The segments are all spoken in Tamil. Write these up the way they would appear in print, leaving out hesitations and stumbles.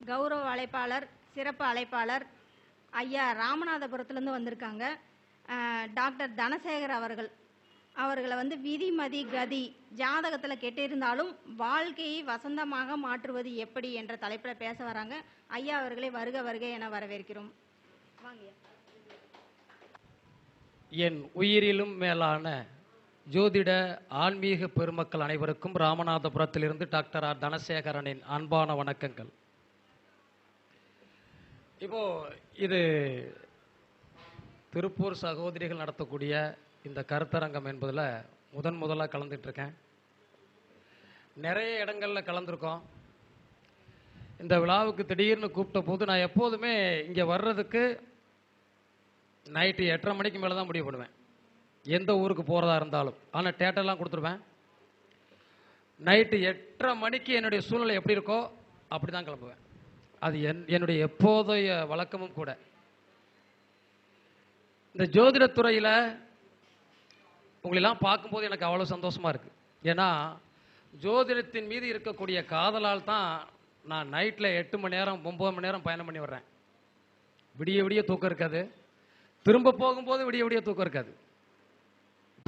கௌரவ அழைப்பாளர், சிறப்பு அழைப்பாளர் ஐயா ராமநாதபுரத்துலேருந்து வந்திருக்காங்க. டாக்டர் தனசேகர் அவர்களை விதி மதி கதி ஜாதகத்தில் கெட்டிருந்தாலும் வாழ்க்கையை வசந்தமாக மாற்றுவது எப்படி என்ற தலைப்பில் பேச வராங்க. ஐயா அவர்களை வருக வருக என வரவேற்கிறோம். வாங்க. என் உயிரிலும் மேலான ஜோதிட ஆன்மீக பெருமக்கள் அனைவருக்கும் ராமநாதபுரத்திலிருந்து டாக்டர் ஆர் தனசேகரனின் அன்பான வணக்கங்கள். இப்போ இது திருப்பூர் சகோதரிகள் நடத்தக்கூடிய இந்த கருத்தரங்கம் என்பதில் முதலாக கலந்துட்டு இருக்கேன். நிறைய இடங்களில் கலந்துருக்கோம். இந்த விழாவுக்கு திடீர்னு கூப்பிட்ட போது நான் எப்போதுமே இங்கே வர்றதுக்கு நைட்டு 8:30 மணிக்கு மேலே தான் முடிவு பண்ணுவேன், எந்த ஊருக்கு போகிறதா இருந்தாலும். ஆனால் டேட்டெல்லாம் கொடுத்துருவேன். நைட்டு 8:30 மணிக்கு என்னுடைய சூழ்நிலை எப்படி இருக்கோ அப்படி தான் கிளம்புவேன். அது என்னுடைய எப்போதைய வழக்கமும் கூட. இந்த ஜோதிடத்துறையில் உங்களெல்லாம் பார்க்கும்போது எனக்கு அவ்வளோ சந்தோஷமாக இருக்குது. ஏன்னா ஜோதிடத்தின் மீது இருக்கக்கூடிய காதலால் தான் நான் நைட்டில் 8 மணி நேரம் 9 மணி நேரம் பயணம் பண்ணி வர்றேன். விடிய விடிய தூக்கம் இருக்காது, திரும்ப போகும்போது விடிய விடிய தூக்கம் இருக்காது.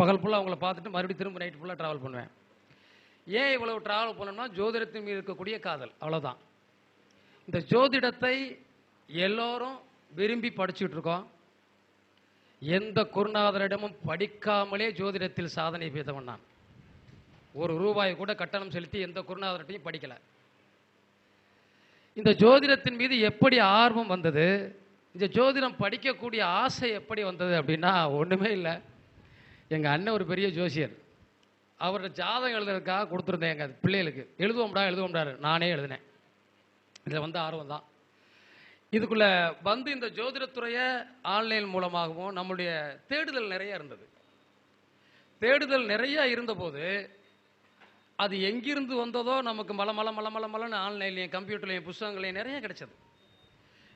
பகல் ஃபுல்லாக அவங்கள பார்த்துட்டு மறுபடியும் திரும்ப நைட் ஃபுல்லாக ட்ராவல் பண்ணுவேன். ஏன் இவ்வளவு ட்ராவல் பண்ணணும்னா ஜோதிடத்தின் மீது இருக்கக்கூடிய காதல், அவ்வளோதான். இந்த ஜோதிடத்தை எல்லோரும் விரும்பி படிச்சுட்டு இருக்கோம். எந்த குருநாதரிடமும் படிக்காமலே ஜோதிடத்தில் சாதனை செய்தவன் நான். ₹1 கூட கட்டணம் செலுத்தி எந்த குருநாதர்கிட்டையும் படிக்கல. இந்த ஜோதிடத்தின் மீது எப்படி ஆர்வம் வந்தது, இந்த ஜோதிடம் படிக்கக்கூடிய ஆசை எப்படி வந்தது அப்படின்னா ஒன்றுமே இல்லை. எங்கள் அண்ணன் ஒரு பெரிய ஜோசியர், அவரோட ஜாதகம் எழுதுறதுக்காக கொடுத்துருந்தேன் எங்கள் பிள்ளைகளுக்கு. எழுதுவோம்டாரு, நானே எழுதினேன். இதில் ஆர்வம் தான். இதுக்குள்ளே இந்த ஜோதிடத்துறையை ஆன்லைன் மூலமாகவும் நம்மளுடைய தேடுதல் நிறைய இருந்தது. தேடுதல் நிறைய இருந்தபோது அது எங்கிருந்து வந்ததோ நமக்கு மலன்னு ஆன்லைன்லையும் கம்ப்யூட்டர்லையும் புத்தகங்களையும் நிறைய கிடைச்சது.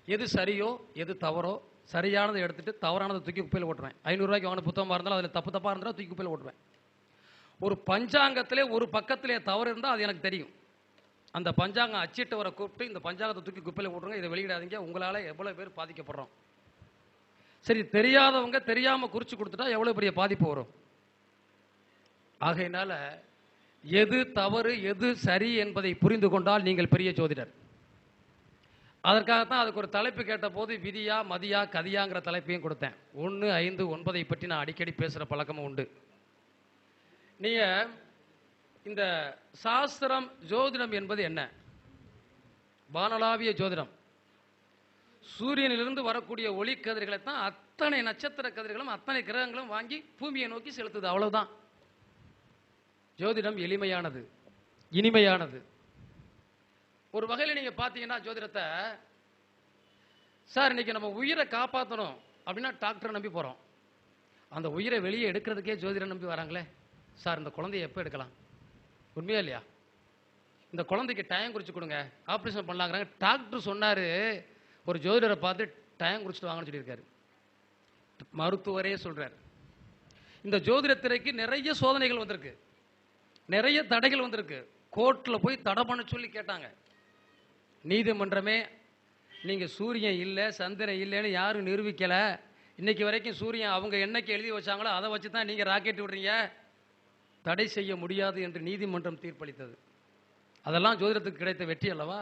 எது சரியோ எது தவறோ சரியானதை எடுத்துட்டு தவறானதை தூக்கி குப்பையில் ஓட்டுவேன். ₹500 வாங்கின புத்தகமாக இருந்தாலும் அதில் தப்பாக இருந்தாலும் தூக்கி குப்பையில் ஓட்டுவேன். ஒரு பஞ்சாங்கத்திலே ஒரு பக்கத்திலே தவறு இருந்தால் அது எனக்கு தெரியும். அந்த பஞ்சாங்கம் அச்சிட்டவரை கூப்பிட்டு இந்த பஞ்சாங்கத்தை தூக்கி குப்பையில் போட்டுருங்க, இதை வெளியிடாதீங்க, உங்களால் எவ்வளோ பேர் பாதிக்கப்படுறோம். சரி, தெரியாதவங்க தெரியாமல் குறித்து கொடுத்துட்டா எவ்வளோ பெரிய பாதிப்பு வரும். ஆகையினால எது தவறு எது சரி என்பதை புரிந்து கொண்டால் நீங்கள் பெரிய ஜோதிடர். அதற்காகத்தான் அதுக்கு ஒரு தலைப்பு கேட்ட போது விதியா மதியா கதியாங்கிற தலைப்பையும் கொடுத்தேன். 1, 5, 9 பற்றி நான் அடிக்கடி பேசுகிற பழக்கமும் உண்டு. நீங்கள் இந்த சாஸ்திரம் ஜோதிடம் என்பது என்ன? வானளாவிய ஜோதிடம். சூரியனிலிருந்து வரக்கூடிய ஒளி கதிர்களை தான் அத்தனை நட்சத்திர கதிர்களும் அத்தனை கிரகங்களும் வாங்கி பூமியை நோக்கி செலுத்துது, அவ்வளவுதான். ஜோதிடம் எளிமையானது, இனிமையானது. ஒரு வகையில் நீங்க பார்த்தீங்கன்னா ஜோதிடத்தை, சார் இன்னைக்கு நம்ம உயிரை காப்பாற்றணும் அப்படின்னா டாக்டரை நம்பி போறோம். அந்த உயிரை வெளியே எடுக்கிறதுக்கே ஜோதிடம் நம்பி வராங்களே. சார் இந்த குழந்தைய எப்போ எடுக்கலாம்? உண்மையா இல்லையா? இந்த குழந்தைக்கு டைம் குறிச்சு கொடுங்க, ஆப்ரேஷன் பண்ணலாங்கிறாங்க. டாக்டர் சொன்னார், ஒரு ஜோதிடரை பார்த்து டைம் குறிச்சிட்டு வாங்கன்னு சொல்லியிருக்காரு. மருத்துவரே சொல்றார். இந்த ஜோதிடத்துறைக்கு நிறைய சோதனைகள் வந்திருக்கு, நிறைய தடைகள் வந்திருக்கு. கோர்ட்டில் போய் தடை பண்ண சொல்லி கேட்டாங்க. நீதிமன்றமே நீங்க சூரியன் இல்லை சந்திரன் இல்லைன்னு யாரும் நிரூபிக்கல, இன்னைக்கு வரைக்கும் சூரியன் அவங்க என்னைக்கு எழுதி வச்சாங்களோ அதை வச்சு தான் நீங்க ராக்கெட் விடுறீங்க, தடை செய்ய முடியாது என்று நீதிமன்றம் தீர்ப்பளித்தது. அதெல்லாம் ஜோதிடத்துக்கு கிடைத்த வெற்றி அல்லவா?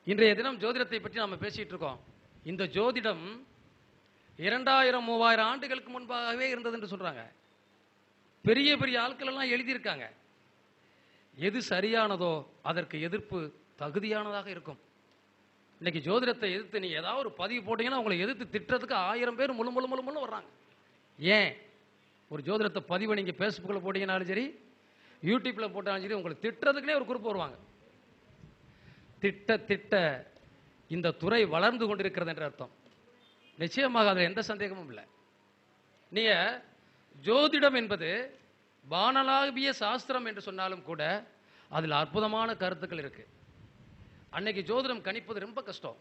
இன்றைய தினம் ஜோதிடத்தை பற்றி நாம் பேசிட்டு இருக்கோம். இந்த ஜோதிடம் 2000-3000 ஆண்டுகளுக்கு முன்பாகவே இருந்தது என்று சொல்றாங்க. பெரிய பெரிய ஆட்கள் எல்லாம் எழுதியிருக்காங்க. எது சரியானதோ அதற்கு எதிர்ப்பு தகுதியானதாக இருக்கும். இன்னைக்கு ஜோதிடத்தை எதிர்த்து நீங்க ஏதாவது ஒரு பதிவு போட்டீங்கன்னா உங்களை எதிர்த்து திட்டுறதுக்கு 1000 பேர் முழு வர்றாங்க. ஏன்? ஒரு ஜோதிடத்தை பதிவை நீங்க பேஸ்புக்கில் போட்டீங்கன்னாலும் சரி, யூடியூப்ல போட்டாலும் சரி, உங்களுக்கு திட்டுறதுக்குனே ஒரு குரூப் வருவாங்க. திட்ட இந்த துறை வளர்ந்து கொண்டிருக்கிறது என்ற அர்த்தம். நிச்சயமாக அதில் எந்த சந்தேகமும் இல்லை. நீங்க ஜோதிடம் என்பது வானளாவிய சாஸ்திரம் என்று சொன்னாலும் கூட அதில் அற்புதமான கருத்துக்கள் இருக்கு. அன்னைக்கு ஜோதிடம் கணிப்பது ரொம்ப கஷ்டம்.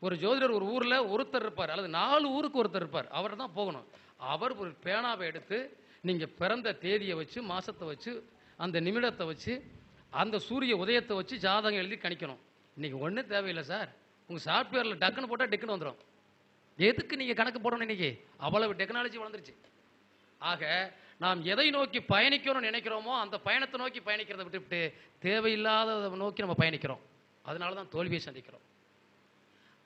ஒரு ஜோதிடர் ஒரு ஊர்ல ஒருத்தர் இருப்பார், அல்லது 4 ஊருக்கு ஒருத்தர் இருப்பார். அவர் தான் போகணும். அவர் ஒரு பேனாவை எடுத்து நீங்க பிறந்த தேதியை வச்சு, மாசத்தை வச்சு, அந்த நிமிடத்தை வச்சு, அந்த சூரிய உதயத்தை வச்சு ஜாதகம் எழுதி கணிக்கணும். இன்னைக்கு ஒன்றும் தேவையில்லை சார். உங்கள் சாஃப்ட்வேரில் டக்குன்னு போட்டால் டக்குன்னு வந்துடும். எதுக்கு நீங்கள் கணக்கு போடணும்? இன்னைக்கு அவ்வளவு டெக்னாலஜி வளர்ந்துருச்சு. ஆக நாம் எதை நோக்கி பயணிக்கணும்னு நினைக்கிறோமோ அந்த பயணத்தை நோக்கி பயணிக்கிறத விட்டுவிட்டு தேவையில்லாததை நோக்கி நம்ம பயணிக்கிறோம். அதனால தான் தோல்வியை சந்திக்கிறோம்.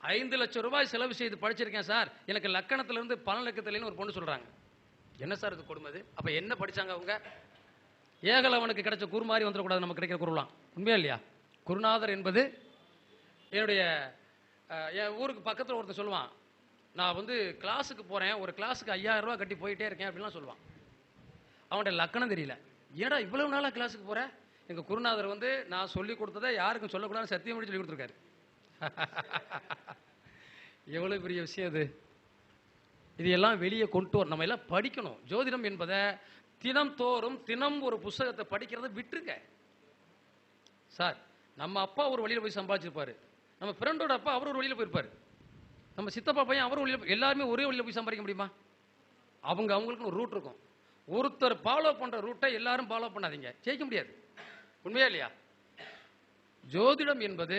5 லட்சம் ரூபாய் செலவு செய்து படிச்சிருக்கேன் சார், எனக்கு லக்கணத்திலிருந்து பணலக்கத்திலேன்னு ஒரு பொண்ணு சொல்கிறாங்க. என்ன சார் இது கொடுமை? அப்போ என்ன படித்தாங்க அவங்க? ஏகலவனுக்கு கிடைச்ச குரு மாதிரி வந்துடக்கூடாது நமக்கு கிடைக்கிற குருலாம். உண்மையா இல்லையா? குருநாதர் என்பது என்னுடைய என் ஊருக்கு பக்கத்தில் ஒருத்தர் சொல்லுவான், நான் வந்து கிளாஸுக்கு போகிறேன், ஒரு கிளாஸுக்கு 5000 ரூபா கட்டி போயிட்டே இருக்கேன் அப்படின்லாம் சொல்லுவான். அவன்கிட்ட லக்கணம் தெரியல. ஏடா இவ்வளவு நாளாக கிளாஸுக்கு போகிறேன்? எங்கள் குருநாதர் வந்து நான் சொல்லி கொடுத்ததை யாருக்கும் சொல்லக்கூடாதுன்னு சத்தியம் பண்ணி சொல்லி கொடுத்துருக்காரு. எவ்வளோ பெரிய விஷயம் இது! இது எல்லாம் வெளியே கொண்டு வர நம்ம எல்லாம் படிக்கணும். ஜோதிடம் என்பதை தினம் ஒரு புஸ்தகத்தை படிக்கிறத விட்டுருங்க சார். நம்ம அப்பா ஒரு வழியில் போய் சம்பாதிச்சிருப்பாரு, நம்ம ஃப்ரெண்டோட அப்பா அவர் ஒரு வழியில் போயிருப்பார், நம்ம சித்தப்பா பையன் அவர் வழியில், எல்லாருமே ஒரே வழியில் போய் சம்பாதிக்க முடியுமா? அவங்களுக்கு ஒரு ரூட் இருக்கும். ஒருத்தர் ஃபாலோ பண்ணுற ரூட்டை எல்லாரும் ஃபாலோ பண்ணாதீங்க, ஜெயிக்க முடியாது. உண்மையா இல்லையா? ஜோதிடம் என்பது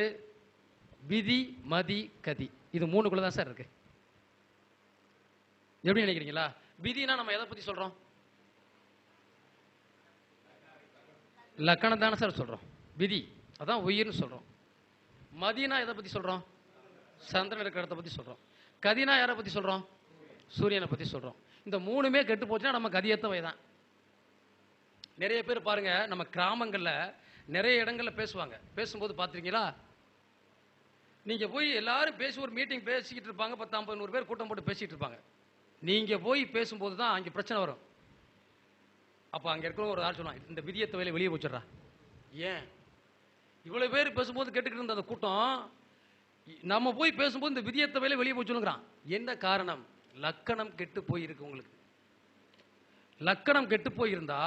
விதி, மதி, கதி, இது 3குள்ள தான் சார் இருக்கு. எப்படி நினைக்கிறீங்களா? விதினா நம்ம எதை பற்றி சொல்கிறோம்? லக்கணம் தானே சார் சொல்கிறோம். விதி அதான் உயிர்னு சொல்கிறோம். மதினா எதை பற்றி சொல்கிறோம்? சந்திரன் இருக்கிற இடத்த பற்றி சொல்கிறோம். கதினா யாரை பற்றி சொல்கிறோம்? சூரியனை பற்றி சொல்கிறோம். இந்த 3மே கெட்டு போச்சுன்னா நம்ம கதியத்தவை தான். நிறைய பேர் பாருங்க, நம்ம கிராமங்களில் நிறைய இடங்களில் பேசுவாங்க. பேசும்போது பார்த்துருக்கீங்களா? நீங்கள் போய் எல்லாரும் பேசி ஒரு மீட்டிங் பேசிக்கிட்டு இருப்பாங்க, 10-50-100 பேர் கூட்டம் போட்டு பேசிக்கிட்டு இருப்பாங்க. நீங்கள் போய் பேசும்போது தான் அங்கே பிரச்சனை வரும். அப்போ அங்கே இருக்கிறவங்க ஒரு ஆள் சொன்னான், இந்த விதியத்தை வேலை வெளியே போச்சிடுறா. ஏன்? இவ்வளோ பேர் பேசும்போது கேட்டுக்கிட்டு இருந்த அந்த கூட்டம் நம்ம போய் பேசும்போது இந்த விதியத்தை வேலை வெளியே போச்சுங்கிறான். என்ன காரணம்? லக்கணம் கெட்டு போயிருக்கு. உங்களுக்கு லக்கணம் கெட்டு போயிருந்தா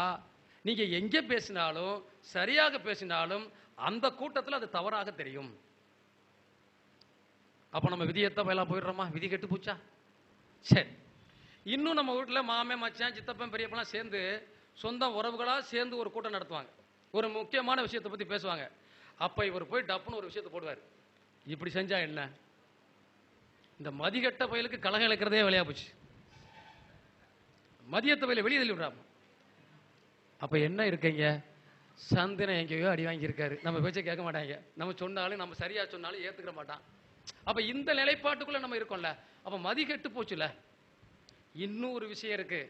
நீங்க எங்கே பேசினாலும் சரியாக பேசினாலும் அந்த கூட்டத்தில் அது தவறாக தெரியும். அப்போ நம்ம விதியத்தை வேலை போயிடுறோமா? விதி கெட்டு போச்சா? சரி. இன்னும் நம்ம வீட்டில் மாமே, மச்சான், சித்தப்பன், பெரியப்பெல்லாம் சேர்ந்து சொந்த உறவுகளாக சேர்ந்து ஒரு கூட்டம் நடத்துவாங்க. ஒரு முக்கியமான விஷயத்தை பற்றி பேசுவாங்க. அப்போ இவர் போய் டப்புன்னு ஒரு விஷயத்தை போடுவார். இப்படி செஞ்சா என்ன? இந்த மதிகட்ட பயலுக்கு கலகம் இழக்கிறதே வேலையா போச்சு. மதியத்தை வயலை வெளியே தள்ளி விடுறாங்க. அப்போ என்ன இருக்கீங்க? சந்திரன் எங்கேயோ அடி வாங்கியிருக்காரு, நம்ம பேச்சை கேட்க மாட்டாங்க. நம்ம சொன்னாலும் நம்ம சரியா சொன்னாலும் ஏற்றுக்கிற மாட்டான். அப்போ இந்த நிலைப்பாட்டுக்குள்ள நம்ம இருக்கோம்ல, அப்போ மதி கெட்டு போச்சுல. இன்னொரு விஷயம் இருக்கு.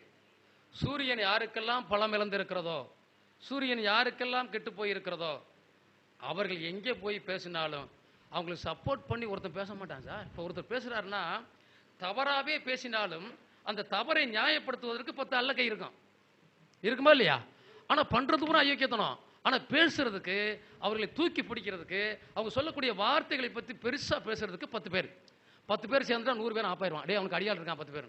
சூரியன் யாருக்கெல்லாம் பலம் இழந்திருக்கிறதோ, சூரியன் யாருக்கெல்லாம் கெட்டு போயிருக்கிறதோ, அவர்கள் எங்கே போய் பேசினாலும் அவங்களுக்கு சப்போர்ட் பண்ணி ஒருத்தர் பேச மாட்டான் சார். இப்போ ஒருத்தர் பேசுறாருன்னா தவறாகவே பேசினாலும் அந்த தவறை நியாயப்படுத்துவதற்கு 10 அல்ல கை இருக்கும். இருக்குமா இல்லையா? ஆனால் பண்ணுறது கூட அயோக்கியத்தனம். ஆனால் பேசுறதுக்கு, அவர்களை தூக்கி பிடிக்கிறதுக்கு, அவங்க சொல்லக்கூடிய வார்த்தைகளை பற்றி பெருசாக பேசுறதுக்கு 10 பேர். 10 பேர் சேர்ந்துட்டா 100 பேர் ஆப்பாயிருவான். டே அவனுக்கு அடியால் இருக்கான் 10 பேர்.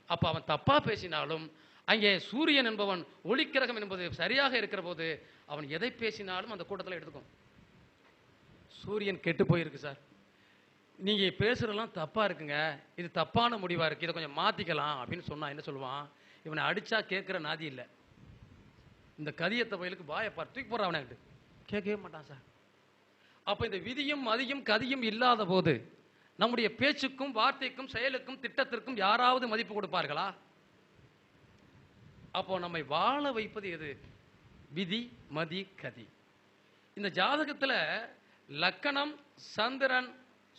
அப்போ அவன் தப்பாக பேசினாலும் அங்கே சூரியன் என்பவன் ஒளிக்கிரகம் என்பது சரியாக இருக்கிற போது அவன் எதை பேசினாலும் அந்த கூட்டத்தில் எடுத்துக்கும். சூரியன் கெட்டு போயிருக்கு சார், நீங்கள் பேசுகிறதெல்லாம் தப்பாக இருக்குங்க, இது தப்பான முடிவாக இருக்குது, இதை கொஞ்சம் மாற்றிக்கலாம் அப்படின்னு சொன்னால் என்ன சொல்லுவான்? இவனை அடித்தா கேட்குற நாதி இல்லை. இந்த கதியத்தை வயலுக்கு வாயை பார்த்து தூக்கி போடுறான், அவனை கேட்கவே மாட்டான் சார். அப்போ இந்த விதியும் மதியும் கதியும் இல்லாத போது நம்முடைய பேச்சுக்கும் வார்த்தைக்கும் செயலுக்கும் திட்டத்திற்கும் யாராவது மதிப்பு கொடுப்பார்களா? அப்போ நம்மை வாழ வைப்பது எது? விதி, மதி, கதி. இந்த ஜாதகத்தில் லக்கணம், சந்திரன்,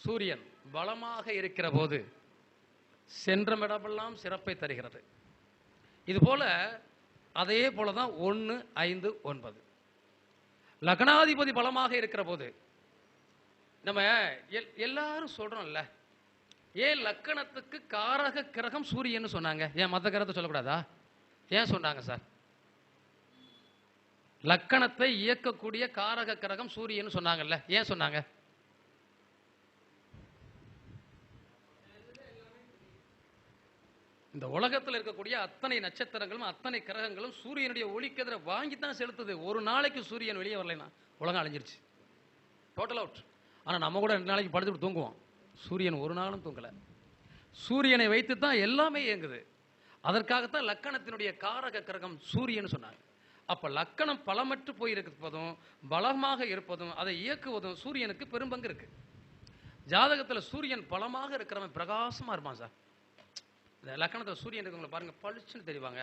சூரியன் பலமாக இருக்கிற போது சென்ற இடமெல்லாம் சிறப்பை தருகிறது. இது போல அதே போலதான் 1, 5, 9 லக்னாதிபதி பலமாக இருக்கிற போது நம்ம எல்லாரும் சொல்றோம்ல, ஏன் லக்கணத்துக்கு காரக கிரகம் சூரியன் சொன்னாங்க? ஏன் மற்ற கிரகத்தை சொல்லக்கூடாதா? ஏன் சொன்னாங்க சார்? லக்கணத்தை இயக்கக்கூடிய காரக கிரகம் சூரியன் சொன்னாங்கல்ல, ஏன் சொன்னாங்க? இந்த உலகத்தில் இருக்கக்கூடிய அத்தனை நட்சத்திரங்களும் அத்தனை கிரகங்களும் சூரியனுடைய ஒளிக்கதிரை வாங்கி தான் செலுத்துது. ஒரு நாளைக்கு சூரியன் வெளியே வரலைன்னா உலகம் அழிஞ்சிருச்சு, டோட்டல் அவுட். ஆனால் நம்ம கூட 2 நாளைக்கு படுத்துட்டு தூங்குவோம், சூரியன் ஒரு நாளும் தூங்கலை. சூரியனை வைத்து தான் எல்லாமே இயங்குது. அதற்காகத்தான் லக்கணத்தினுடைய காரக கிரகம் சூரியன் சொன்னாங்க. அப்போ லக்கணம் பலமற்று போயிருப்பதும் பலமாக இருப்பதும் அதை இயக்குவதும் சூரியனுக்கு பெரும்பங்கு இருக்கு. ஜாதகத்தில் சூரியன் பலமாக இருக்கிறவன் பிரகாசமாக இருப்பான் சார். இந்த லக்கணத்தில் சூரியன் இருக்கவங்களை பாருங்கள், பளிச்சுன்னு தெரிவாங்க.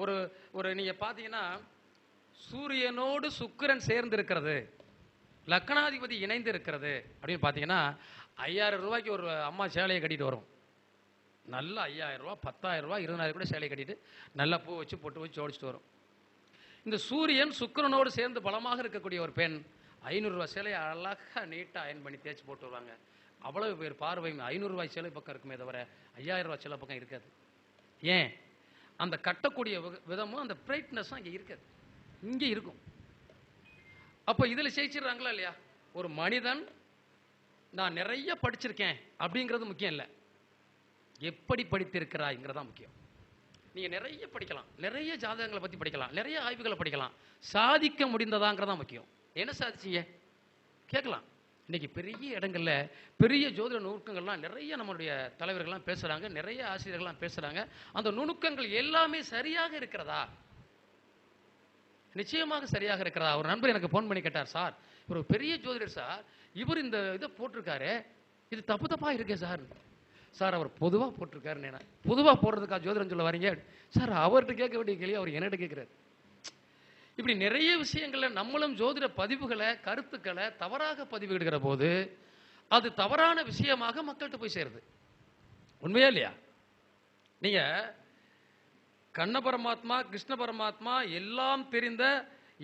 ஒரு ஒரு நீங்கள் பார்த்தீங்கன்னா சூரியனோடு சுக்கிரன் சேர்ந்து இருக்கிறது, லக்கணாதிபதி இணைந்து இருக்கிறது அப்படின்னு பார்த்தீங்கன்னா 5000 ரூபாய்க்கு ஒரு அம்மா சேலையை கட்டிட்டு வரும். நல்ல 5000 ரூபா, 10,000 ரூபா, 20,000 கூட சேலையை கட்டிட்டு நல்லா பூ வச்சு பொட்டு வச்சு ஜோடிச்சுட்டு வரும். இந்த சூரியன் சுக்கிரனோடு சேர்ந்து பலமாக இருக்கக்கூடிய ஒரு பெண் 500 ரூபாய் சேலையை அழகாக நீட்டாக அயன் பண்ணி தேய்ச்சி போட்டு வருவாங்க. அவ்வளவு பேர் பார்வை 500 ரூபாய் சேலை பக்கம் இருக்குமே தவிர 5000 ரூபாய் சேலை பக்கம் இருக்காது. ஏன்? அந்த கட்டக்கூடிய விதமும் அந்த பிரைட்னஸும் அங்கே இருக்காது, இங்கே இருக்கும். அப்போ இதில் ஜெயிச்சிடுறாங்களா இல்லையா? ஒரு மனிதன் நான் நிறைய படிச்சிருக்கேன் அப்படிங்கிறது முக்கியம் இல்லை, எப்படி படித்திருக்கிறாய்ங்கிறதா முக்கியம். நீங்கள் நிறைய படிக்கலாம், நிறைய ஜாதகங்களை பற்றி படிக்கலாம், நிறைய ஆய்வுகளை படிக்கலாம், சாதிக்க முடிந்ததாங்கிறதா முக்கியம். என்ன சாதிச்சிங்க கேட்கலாம். இன்னைக்கு பெரிய இடங்கள்ல பெரிய ஜோதிட நுணுக்கங்கள்லாம் நிறைய நம்மளுடைய தலைவர்கள்லாம் பேசுகிறாங்க, நிறைய ஆசிரியர்கள்லாம் பேசுகிறாங்க. அந்த நுணுக்கங்கள் எல்லாமே சரியாக இருக்கிறதா? நிச்சயமாக சரியாக இருக்கிறதா? ஒரு நண்பர் எனக்கு ஃபோன் பண்ணி கேட்டார், சார் ஒரு பெரிய ஜோதிடர் சார், இவர் இந்த இதை போட்டிருக்காரு, இது தப்பு தப்பாக இருக்கே சார். சார் அவர் பொதுவாக போட்டிருக்காருன்னு. என்ன பொதுவாக போடுறதுக்காக ஜோதிடம் சொல்ல வரீங்க சார்? அவர்கிட்ட கேட்க வேண்டிய கேள்வி அவர் என்கிட்ட கேட்குறாரு. இப்படி நிறைய விஷயங்கள்ல நம்மளும் ஜோதிட பதிவுகளை கருத்துக்களை தவறாக பதிவிடுகிற போது அது தவறான விஷயமாக மக்கள்கிட்ட போய் சேருது. உண்மையா இல்லையா? நீங்க கண்ண பரமாத்மா, கிருஷ்ண பரமாத்மா எல்லாம் தெரிந்த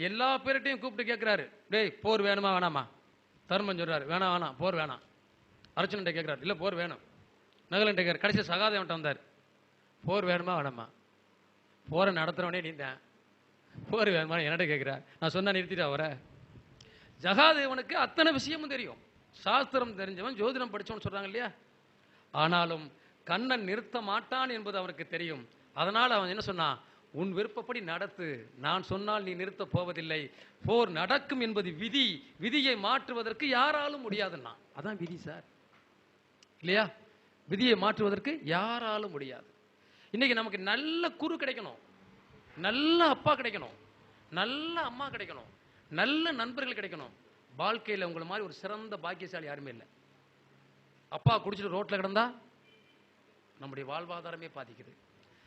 எல்லா பேர்கிட்டையும் கூப்பிட்டு கேட்கிறாரு, டேய் போர் வேணுமா வேணாமா? தர்மம் சொல்றாரு, வேணாம் வேணாம் போர் வேணாம். அர்ச்சனன்ட்ட கேட்கிறாரு, இல்லை போர் வேணும். நகலன்ட்ட கேட்கிறார், கடைசி சகாதேவன்ட்ட வந்தார், போர் வேணுமா வேணாமா? போரை நடத்துறவனே நீந்தான், போர் வேணுமா என்னட்ட கேட்கிறார். நான் சொன்னா நிறுத்திட்டு அவரை. ஜகாதேவனுக்கு அத்தனை விஷயமும் தெரியும், சாஸ்திரம் தெரிஞ்சவன், ஜோதிடம் படிச்சவன் சொல்றாங்க இல்லையா? ஆனாலும் கண்ணன் நிறுத்த மாட்டான் என்பது அவருக்கு தெரியும். அதனால் அவன் என்ன சொன்னான், உன் விருப்பப்படி நடத்து, நான் சொன்னால் நீ நிறுத்த போவதில்லை, போர் நடக்கும் என்பது விதி, விதியை மாற்றுவதற்கு யாராலும் முடியாதுன்னா. அதான் விதி சார், இல்லையா? விதியை மாற்றுவதற்கு யாராலும் முடியாது. இன்னைக்கு நமக்கு நல்ல குரு கிடைக்கணும், நல்ல அப்பா கிடைக்கணும், நல்ல அம்மா கிடைக்கணும், நல்ல நண்பர்கள் கிடைக்கணும். வாழ்க்கையில் உங்களை மாதிரி ஒரு சிறந்த பாக்கியசாலி யாருமே இல்லை. அப்பா குடிச்சிட்டு ரோட்டில் கிடந்தா நம்முடைய வாழ்வாதாரமே பாதிக்குது.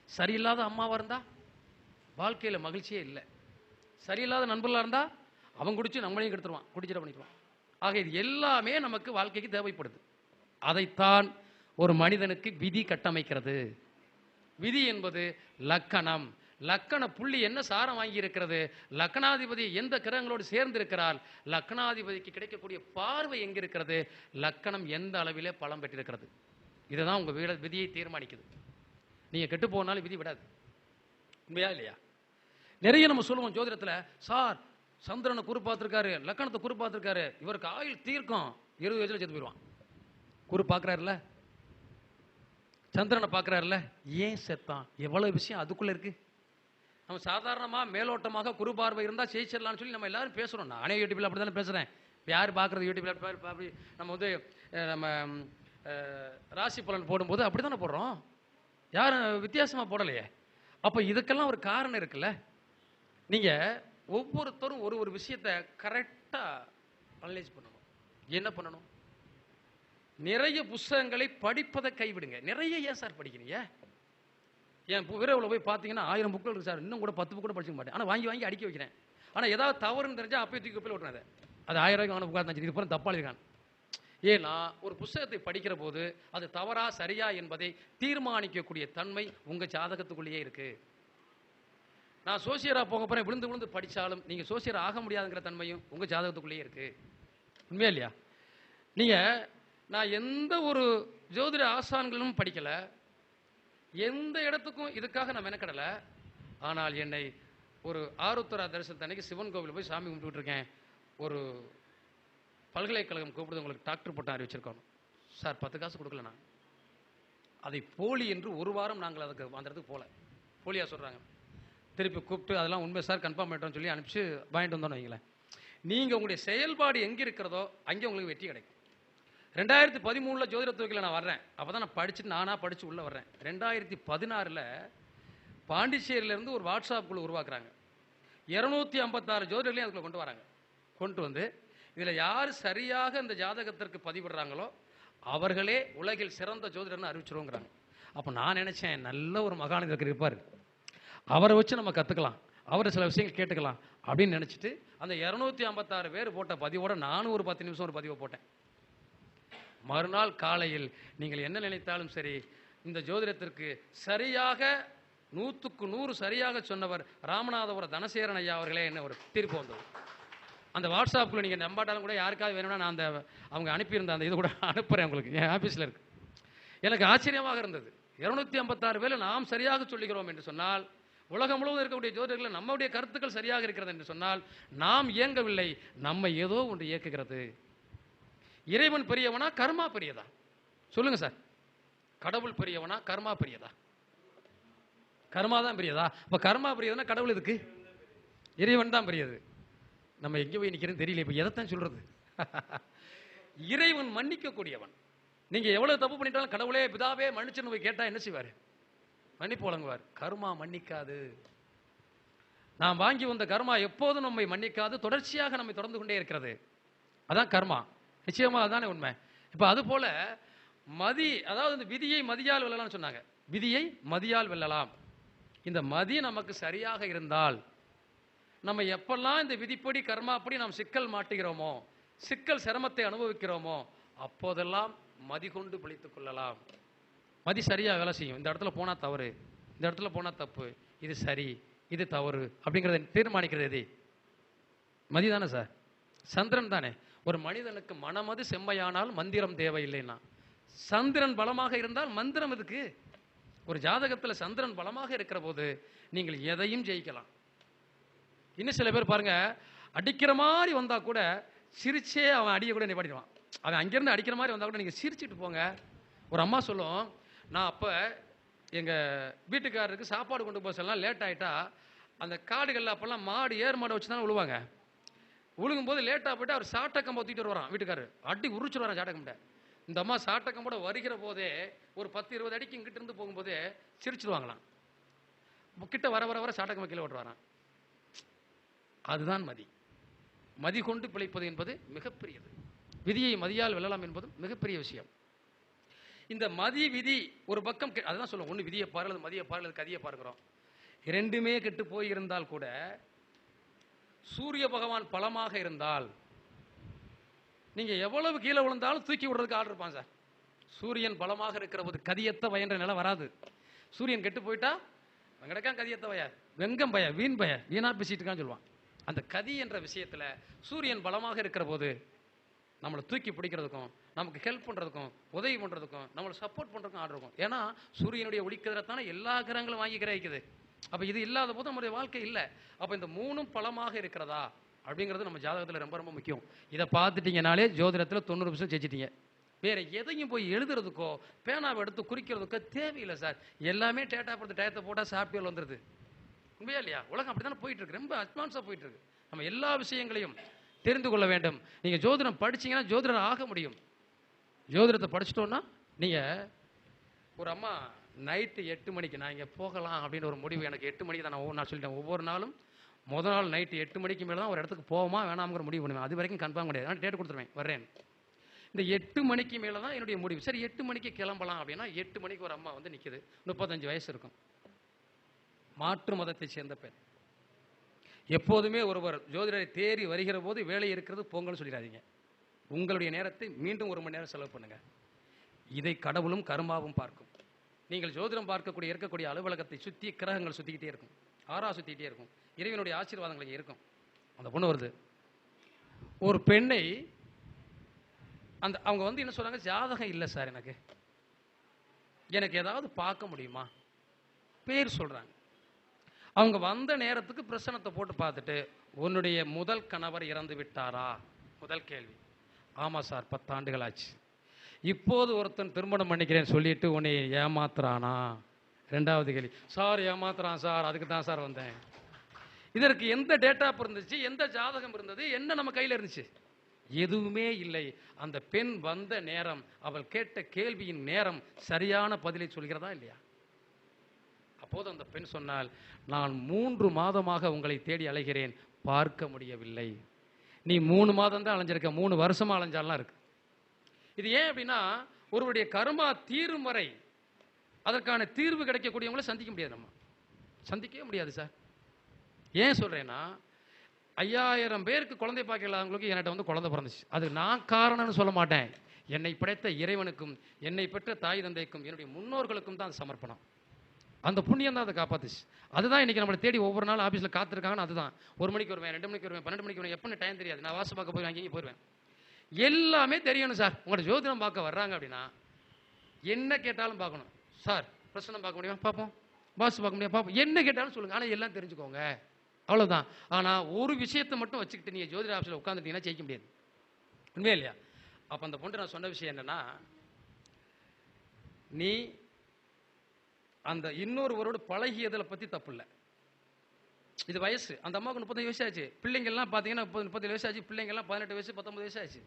சரியில்லாத அம்மாவா இருந்தா வாழ்க்கையில் மகிழ்ச்சியே இல்லை. சரியில்லாத நண்பர்களாக இருந்தா அவன் குடிச்சு நம்மளையும் கெடுத்துருவான், குடிச்சிட பண்ணிடுவான். ஆக இது எல்லாமே நமக்கு வாழ்க்கைக்கு தேவைப்படுது. அதைத்தான் ஒரு மனிதனுக்கு விதி கட்டமைக்கிறது. விதி என்பது லக்கணம். லக்கண புள்ளி என்ன சாரம் வாங்கி இருக்கிறது, லக்கணாதிபதி எந்த கிரகங்களோடு சேர்ந்து இருக்கிறார், லக்கணாதிபதிக்கு கிடைக்கக்கூடிய பார்வை எங்க இருக்கிறது, லக்கணம் எந்த அளவிலே பலம் பெற்றிருக்கிறது, இதுதான் உங்க விதியை தீர்மானிக்குது. நீங்க கெட்டு போனாலும் விதி விடாது. உண்மையா இல்லையா? நிறைய நம்ம சொல்லுவோம் ஜோதிடத்துல, சார் சந்திரனை குரு பார்த்திருக்காரு, லக்கணத்தை குரு பார்த்திருக்காரு, இவருக்கு ஆயுள் தீர்க்கும், 20 வயசுல செத்து போயிடுவான். குரு பார்க்கிறாருல, சந்திரனை பார்க்கிறாருல, ஏன் செத்தான், எவ்வளவு விஷயம் அதுக்குள்ள இருக்கு. நம்ம சாதாரணமாக மேலோட்டமாக குரு பார்வை இருந்தால் ஜெயிச்சிடலாம்னு சொல்லி நம்ம எல்லாரும் பேசுகிறோம். நானே யூடியூப்பில் அப்படி தானே பேசுகிறேன். யார் பார்க்குறது யூடியூப்பில் அப்படி நம்ம வந்து நம்ம ராசி பலன் போடும்போது அப்படி தானே போடுறோம், யாரும் வித்தியாசமாக போடலையே. அப்போ இதுக்கெல்லாம் ஒரு காரணம் இருக்குல்ல. நீங்கள் ஒவ்வொருத்தரும் ஒரு ஒரு விஷயத்தை கரெக்டாக அனலைஸ் பண்ணணும். என்ன பண்ணணும்? நிறைய புத்தகங்களை படிப்பதை கைவிடுங்க. நிறைய ஏன் சார் படிக்கிறீங்க? என் விரைவில் போய் பார்த்தீங்கன்னா 1000 புக்கள் இருக்கு சார், இன்னும் கூட 10 புக் கூட படிச்சுக்க மாட்டேன். ஆனால் வாங்கி வாங்கி அடிக்க வைக்கிறேன். ஆனால் ஏதாவது தவறுன்னு தெரிஞ்சால் அப்பயே தூக்கி போய் விட்டுறேன். அது 1000 ரூபாய்க்கு வாங்கின புக்காக இருந்துச்சு, இதுக்கப்புறம் தப்பாக இருக்கான். ஏன்னா ஒரு புத்தகத்தை படிக்கிற போது அது தவறா சரியா என்பதை தீர்மானிக்கக்கூடிய தன்மை உங்கள் ஜாதகத்துக்குள்ளேயே இருக்கு. நான் சோசியராக போக போகிறேன், விழுந்து விழுந்து படித்தாலும் நீங்கள் சோசியர் ஆக முடியாதுங்கிற தன்மையும் உங்கள் ஜாதகத்துக்குள்ளேயே இருக்கு. உண்மையா இல்லையா? நீங்கள் நான் எந்த ஒரு ஜோதிட ஆசான்களும் படிக்கலை, எந்த இடத்துக்கும் இதுக்காக நான் மெனக்கடலை. ஆனால் என்னை ஒரு ஆருத்ரா தரிசனத்து அன்னைக்கு சிவன் கோவில் போய் சாமி கும்பிட்டு இருக்கேன். ஒரு பல்கலைக்கழகம் கூப்பிடுது, உங்களுக்கு டாக்டர் பட்டம் அறிவிச்சிருக்கோம் சார், 10 காசு கொடுக்கல. நான் அதை போலி என்று ஒரு வாரம் நாங்கள் அதுக்கு அந்த இடத்துக்கு போகல, போலியா சொல்கிறாங்க. திருப்பி கூப்பிட்டு அதெல்லாம் உண்மை சார் கன்ஃபார்ம் பண்ணிட்டோம்னு சொல்லி அனுப்பிச்சு வாங்கிட்டு வந்தோன்னு வைங்களேன். நீங்கள் உங்களுடைய செயல்பாடு எங்கே இருக்கிறதோ அங்கே உங்களுக்கு வெற்றி கிடைக்கும். 2013 ஜோதிடத்துறையில் நான் வர்றேன். அப்போ தான் நான் படிச்சுட்டு நானாக படித்து உள்ளே வர்றேன். 2016 பாண்டிச்சேரியிலேருந்து ஒரு வாட்ஸ்அப் குழு உருவாக்குறாங்க. 256 ஜோதிடர்களையும் அதுக்குள்ள கொண்டு வராங்க. கொண்டு வந்து இதில் யார் சரியாக இந்த ஜாதகத்திற்கு பதிவிடுறாங்களோ அவர்களே உலகில் சிறந்த ஜோதிடர்னு அறிவிச்சிருவோங்கிறாங்க. அப்போ நான் நினச்சேன், நல்ல ஒரு மகானிதர் இருப்பார், அவரை வச்சு நம்ம கற்றுக்கலாம், அவரை சில விஷயங்கள் கேட்டுக்கலாம் அப்படின்னு நினச்சிட்டு அந்த 256 பேர் போட்ட பதிவோட நானும் ஒரு 10 நிமிஷம் ஒரு பதிவை போட்டேன். மறுநாள் காலையில் நீங்கள் என்ன நினைத்தாலும் சரி, இந்த ஜோதிடத்திற்கு சரியாக 100க்கு 100 சரியாக சொன்னவர் ராமநாதபுரம் தனசேகரன் ஐயா அவர்களே என்ன ஒரு தீர்ப்பு வந்தது. அந்த வாட்ஸ்அப்பில் நீங்கள் நம்பாட்டாலும் கூட யாருக்காவது வேணும்னா நான் அந்த அவங்க அனுப்பியிருந்த அந்த இது கூட அனுப்புகிறேன் உங்களுக்கு, என் ஆஃபீஸில் இருக்குது. எனக்கு ஆச்சரியமாக இருந்தது. 256 பேர் நாம் சரியாக சொல்லுகிறோம் என்று சொன்னால், உலகம் முழுவதும் இருக்கக்கூடிய ஜோதிடர்கள் நம்முடைய கருத்துக்கள் சரியாக இருக்கிறது என்று சொன்னால், நாம் இயங்கவில்லை, நம்மை ஏதோ ஒன்று இயக்குகிறது. இறைவன் பெரியவனா கர்மா பெரியதா? சொல்லுங்க சார். கடவுள் பெரியவனா கர்மா பெரியதா? கர்மா தான் பெரியதா? இப்போ கர்மா பெரியதுன்னா கடவுள் எதுக்கு? இறைவன் தான் பெரியது. நம்ம எங்கே போய் நிற்கிறேன்னு தெரியல. இப்போ எதைத்தான் சொல்றது? இறைவன் மன்னிக்கக்கூடியவன். நீங்க எவ்வளவு தப்பு பண்ணிட்டாலும் கடவுளே பிதாவே மன்னிச்சுன்னு போய் கேட்டா என்ன செய்வார்? மன்னிப்பு வழங்குவார். கர்மா மன்னிக்காது. நாம் வாங்கி வந்த கர்மா எப்போதும் நம்மை மன்னிக்காது, தொடர்ச்சியாக நம்மை தொடர்ந்து கொண்டே இருக்கிறது. அதான் கர்மா. நிச்சயமா அதுதானே உண்மை. இப்போ அது போல மதி, அதாவது இந்த விதியை மதியால் வெல்லலாம்னு சொன்னாங்க. விதியை மதியால் வெல்லலாம். இந்த மதி நமக்கு சரியாக இருந்தால், நம்ம எப்பெல்லாம் இந்த விதிப்படி கர்மாப்படி நாம் சிக்கல் மாட்டுகிறோமோ, சிக்கல் சிரமத்தை அனுபவிக்கிறோமோ, அப்போதெல்லாம் மதி கொண்டு பிழைத்துக் கொள்ளலாம். மதி சரியா வேலை செய்யும். இந்த இடத்துல போனா தவறு, இந்த இடத்துல போனா தப்பு, இது சரி இது தவறு அப்படிங்கிறத தீர்மானிக்கிறது எது? மதி தானே சார், சந்திரன் தானே. ஒரு மனிதனுக்கு மனமது செம்மையானால் மந்திரம் தேவையில்லைன்னா, சந்திரன் பலமாக இருந்தால் மந்திரம் எதுக்கு? ஒரு ஜாதகத்தில் சந்திரன் பலமாக இருக்கிற போது நீங்கள் எதையும் ஜெயிக்கலாம். இன்னும் சில பேர் பாருங்க, அடிக்கிற மாதிரி வந்தா கூட சிரிச்சே அவன் அடியை கூட நிப்பாட்டிடுவான். அவன் அங்கிருந்து அடிக்கிற மாதிரி வந்தா கூட நீங்க சிரிச்சுட்டு போங்க. ஒரு அம்மா சொல்லும், நான் அப்ப எங்க வீட்டுக்காரருக்கு சாப்பாடு கொண்டு போக சொல்லலாம், லேட் ஆயிட்டா அந்த காடுகள்ல அப்பெல்லாம் மாடு ஏர் மாடு வச்சு தான் விழுவாங்க. விழுகும் போது லேட்டா போயிட்டு அவர் சாட்டை கம்பை தூக்கிட்டு வரான் வீட்டுக்காரர், அடி உரிச்சுட்டு வரான் சாட்டை கம்பை. இந்த அம்மா சாட்டை கம்போட வருகிற போதே ஒரு 10-20 அடிக்கு இங்கிட்ட இருந்து போகும்போதே சிரிச்சிருவாங்களாம். கிட்ட வர வர வர சாட்டை கம்பை கீழே ஓட்டு வரான். அதுதான் மதி. மதி கொண்டு பிழைப்பது என்பது மிகப்பெரியது. விதியை மதியால் வெல்லலாம் என்பதும் மிகப்பெரிய விஷயம். இந்த மதி விதி ஒரு பக்கம், அதுதான் சொல்லுவோம், ஒன்று விதியை பாருங்கள், மதியை பாருங்கள், கதியை பார்க்கிறோம். இரண்டுமே கெட்டு போயிருந்தால் கூட சூரிய பகவான் பலமாக இருந்தால் நீங்க எவ்வளவு கீழே விழுந்தாலும் தூக்கி விடுறதுக்கு ஆள் இருப்பான் சார். சூரியன் பலமாக இருக்கிற போது கதியத்த வயன்ற நிலை வராது. சூரியன் கெட்டு போயிட்டா வெங்கடக்கான் கதியத்த வய, வெங்கம் பய, வீண் பய, வீணா பேசிட்டு இருக்கான்னு சொல்லுவான். அந்த கதி என்ற விஷயத்துல சூரியன் பலமாக இருக்கிற போது நம்மளை தூக்கி பிடிக்கிறதுக்கும், நமக்கு ஹெல்ப் பண்றதுக்கும், உதவி பண்றதுக்கும், நம்மளை சப்போர்ட் பண்றதுக்கும் ஆர்டர் இருக்கும். ஏன்னா சூரியனுடைய ஒளிக்கதிரத்தானே எல்லா கிரகங்களும் வாங்கி கிரகிக்குது. அப்ப இது இல்லாத போது நம்முடைய வாழ்க்கை இல்லை. அப்ப இந்த மூணும் பலமாக இருக்கிறதா அப்படிங்கிறது நம்ம ஜாதகத்தில் ரொம்ப ரொம்ப முக்கியம். இதை பார்த்துட்டீங்கனாலே ஜோதிடத்தில் 90% ஜெயிச்சிட்டீங்க. வேற எதையும் போய் எழுதுறதுக்கோ பேனாவை எடுத்து குறிக்கிறதுக்கோ தேவையில்லை சார். எல்லாமே டேட்டா படுத்து டயத்தை போட்டால் சாப்பிட்டு வந்துடுது. உண்மையா இல்லையா? உலகம் அப்படி தானே போயிட்டு இருக்கு, ரொம்ப அட்வான்ஸாக போயிட்டு இருக்கு. நம்ம எல்லா விஷயங்களையும் தெரிந்து கொள்ள வேண்டும். நீங்க ஜோதிடம் படிச்சீங்கன்னா ஜோதிடர் ஆக முடியும். ஜோதிடத்தை படிச்சிட்டோம்னா நீங்க, ஒரு அம்மா நைட்டு 8 மணிக்கு நான் இங்கே போகலாம் அப்படின்னு ஒரு முடிவு, எனக்கு 8 மணிக்கு தான் நான் ஒவ்வொரு நாள் சொல்லிட்டேன். ஒவ்வொரு நாளும் முதல் நாள் நைட்டு 8 மணிக்கு மேலே தான் ஒரு இடத்துக்கு போவோமா வேணாம்ங்கிற முடிவு பண்ணுவேன். அது வரைக்கும் கன்ஃபார்ம் கிடையாது, நான் டேட் கொடுத்துருவேன் வர்றேன். இந்த 8 மணிக்கு மேலே தான் என்னுடைய முடிவு. சரி 8 மணிக்கு கிளம்பலாம் அப்படின்னா 8 மணிக்கு ஒரு அம்மா வந்து நிற்குது, 35 வயசு இருக்கும், மாற்று மதத்தை சேர்ந்த பெண். எப்போதுமே ஒருவர் ஜோதிடரை தேறி வருகிற போது வேலை இருக்கிறது போங்கன்னு சொல்லிடாதீங்க. உங்களுடைய நேரத்தை மீண்டும் 1 மணி நேரம் செலவு பண்ணுங்க. இதை கடவுளும் கர்மாவும் பார்க்கும். நீங்கள் ஜோதிடம் பார்க்கக்கூடிய இருக்கக்கூடிய அலுவலகத்தை சுற்றி கிரகங்கள் சுற்றிக்கிட்டே இருக்கும், ஆறா சுற்றிக்கிட்டே இருக்கும், இறைவனுடைய ஆசீர்வாதங்கள் இருக்கும். அந்த பொண்ணு வருது, ஒரு பெண்ணை அந்த அவங்க வந்து என்ன சொல்றாங்க, ஜாதகம் இல்லை சார், எனக்கு ஏதாவது பார்க்க முடியுமா பேர் சொல்றாங்க. அவங்க வந்த நேரத்துக்கு பிரசனத்தை போட்டு பார்த்துட்டு, உன்னுடைய முதல் கணவர் இறந்து விட்டாரா? முதல் கேள்வி. ஆமா சார், 10 ஆண்டுகள் ஆச்சு. இப்போது ஒருத்தன் திருமணம் பண்ணிக்கிறேன்னு சொல்லிட்டு உன்னை ஏமாத்துறானா? 2வது கேள்வி. சார் ஏமாத்துறான் சார், அதுக்கு தான் சார் வந்தேன். இதற்கு எந்த டேட்டா இருந்துச்சு, எந்த ஜாதகம் இருந்தது, என்ன நம்ம கையில் இருந்துச்சு? எதுவுமே இல்லை. அந்த பெண் வந்த நேரம், அவள் கேட்ட கேள்வியின் நேரம் சரியான பதிலை சொல்கிறதா இல்லையா? அப்போது அந்த பெண் சொன்னால், நான் 3 மாதமாக உங்களை தேடி அலைகிறேன், பார்க்க முடியவில்லை. நீ 3 மாதம் தான் அலைஞ்சிருக்க, 3 வருஷமா அலைஞ்சாலாம் இருக்கு. இது ஏன் அப்படின்னா, ஒருவருடைய கர்மா தீரும் வரை அதற்கான தீர்வு கிடைக்கக்கூடியவங்களை சந்திக்க முடியாது. நம்ம சந்திக்கவே முடியாது சார். ஏன் சொல்றேன்னா, 5000 பேருக்கு குழந்தை பாக்கியம் இல்லாதவங்களுக்கு என்கிட்ட வந்து குழந்தை பிறந்துச்சு. அது நான் காரணம்னு சொல்ல மாட்டேன். என்னை படைத்த இறைவனுக்கும், என்னை பெற்ற தாய் தந்தைக்கும், என்னுடைய முன்னோர்களுக்கும் தான் அது சமர்ப்பணம். அந்த புண்ணியம் தான் அதை காப்பாத்துச்சு. அதுதான் இன்னைக்கு நம்மளை தேடி ஒவ்வொரு நாள் ஆஃபீஸில் காத்திருக்காங்கன்னு. அதுதான் 1 மணிக்கு வருவேன், 2 மணிக்கு வருவேன், 12 மணிக்கு வருவேன், எப்பன்னு டைம் தெரியாது. நான் வாசம் பார்க்க போய் அங்கேயும் போயிடுவேன். எல்லாமே தெரியணும் சார். உங்களோட ஜோதிடம் பார்க்க வர்றாங்க அப்படின்னா என்ன கேட்டாலும் பார்க்கணும். சார் பிரசனம் பார்க்க முடியுமா? பார்ப்போம். பாஸ் பார்க்க முடியாது, பார்ப்போம். என்ன கேட்டாலும் சொல்லுங்க, ஆனால் எல்லாம் தெரிஞ்சுக்கோங்க, அவ்வளோதான். ஆனால் ஒரு விஷயத்தை மட்டும் வச்சுக்கிட்டு நீங்கள் ஜோதிட ஆஃபீஸில் உட்காந்துட்டீங்கன்னா ஜெயிக்க முடியாது. உண்மையா இல்லையா? அப்போ அந்த பொண்ணு நான் சொன்ன விஷயம் என்னன்னா, நீ அந்த இன்னொருவரோடு பழகியதில் பற்றி தப்பு இல்லை. இது வயசு. அந்த அம்மாவுக்கு 35 வயசு ஆச்சு. பிள்ளைங்கள்லாம் பார்த்தீங்கன்னா 37 வயசு ஆச்சு. பிள்ளைங்கள்லாம் 18 வயசு 19 வயசு ஆச்சு.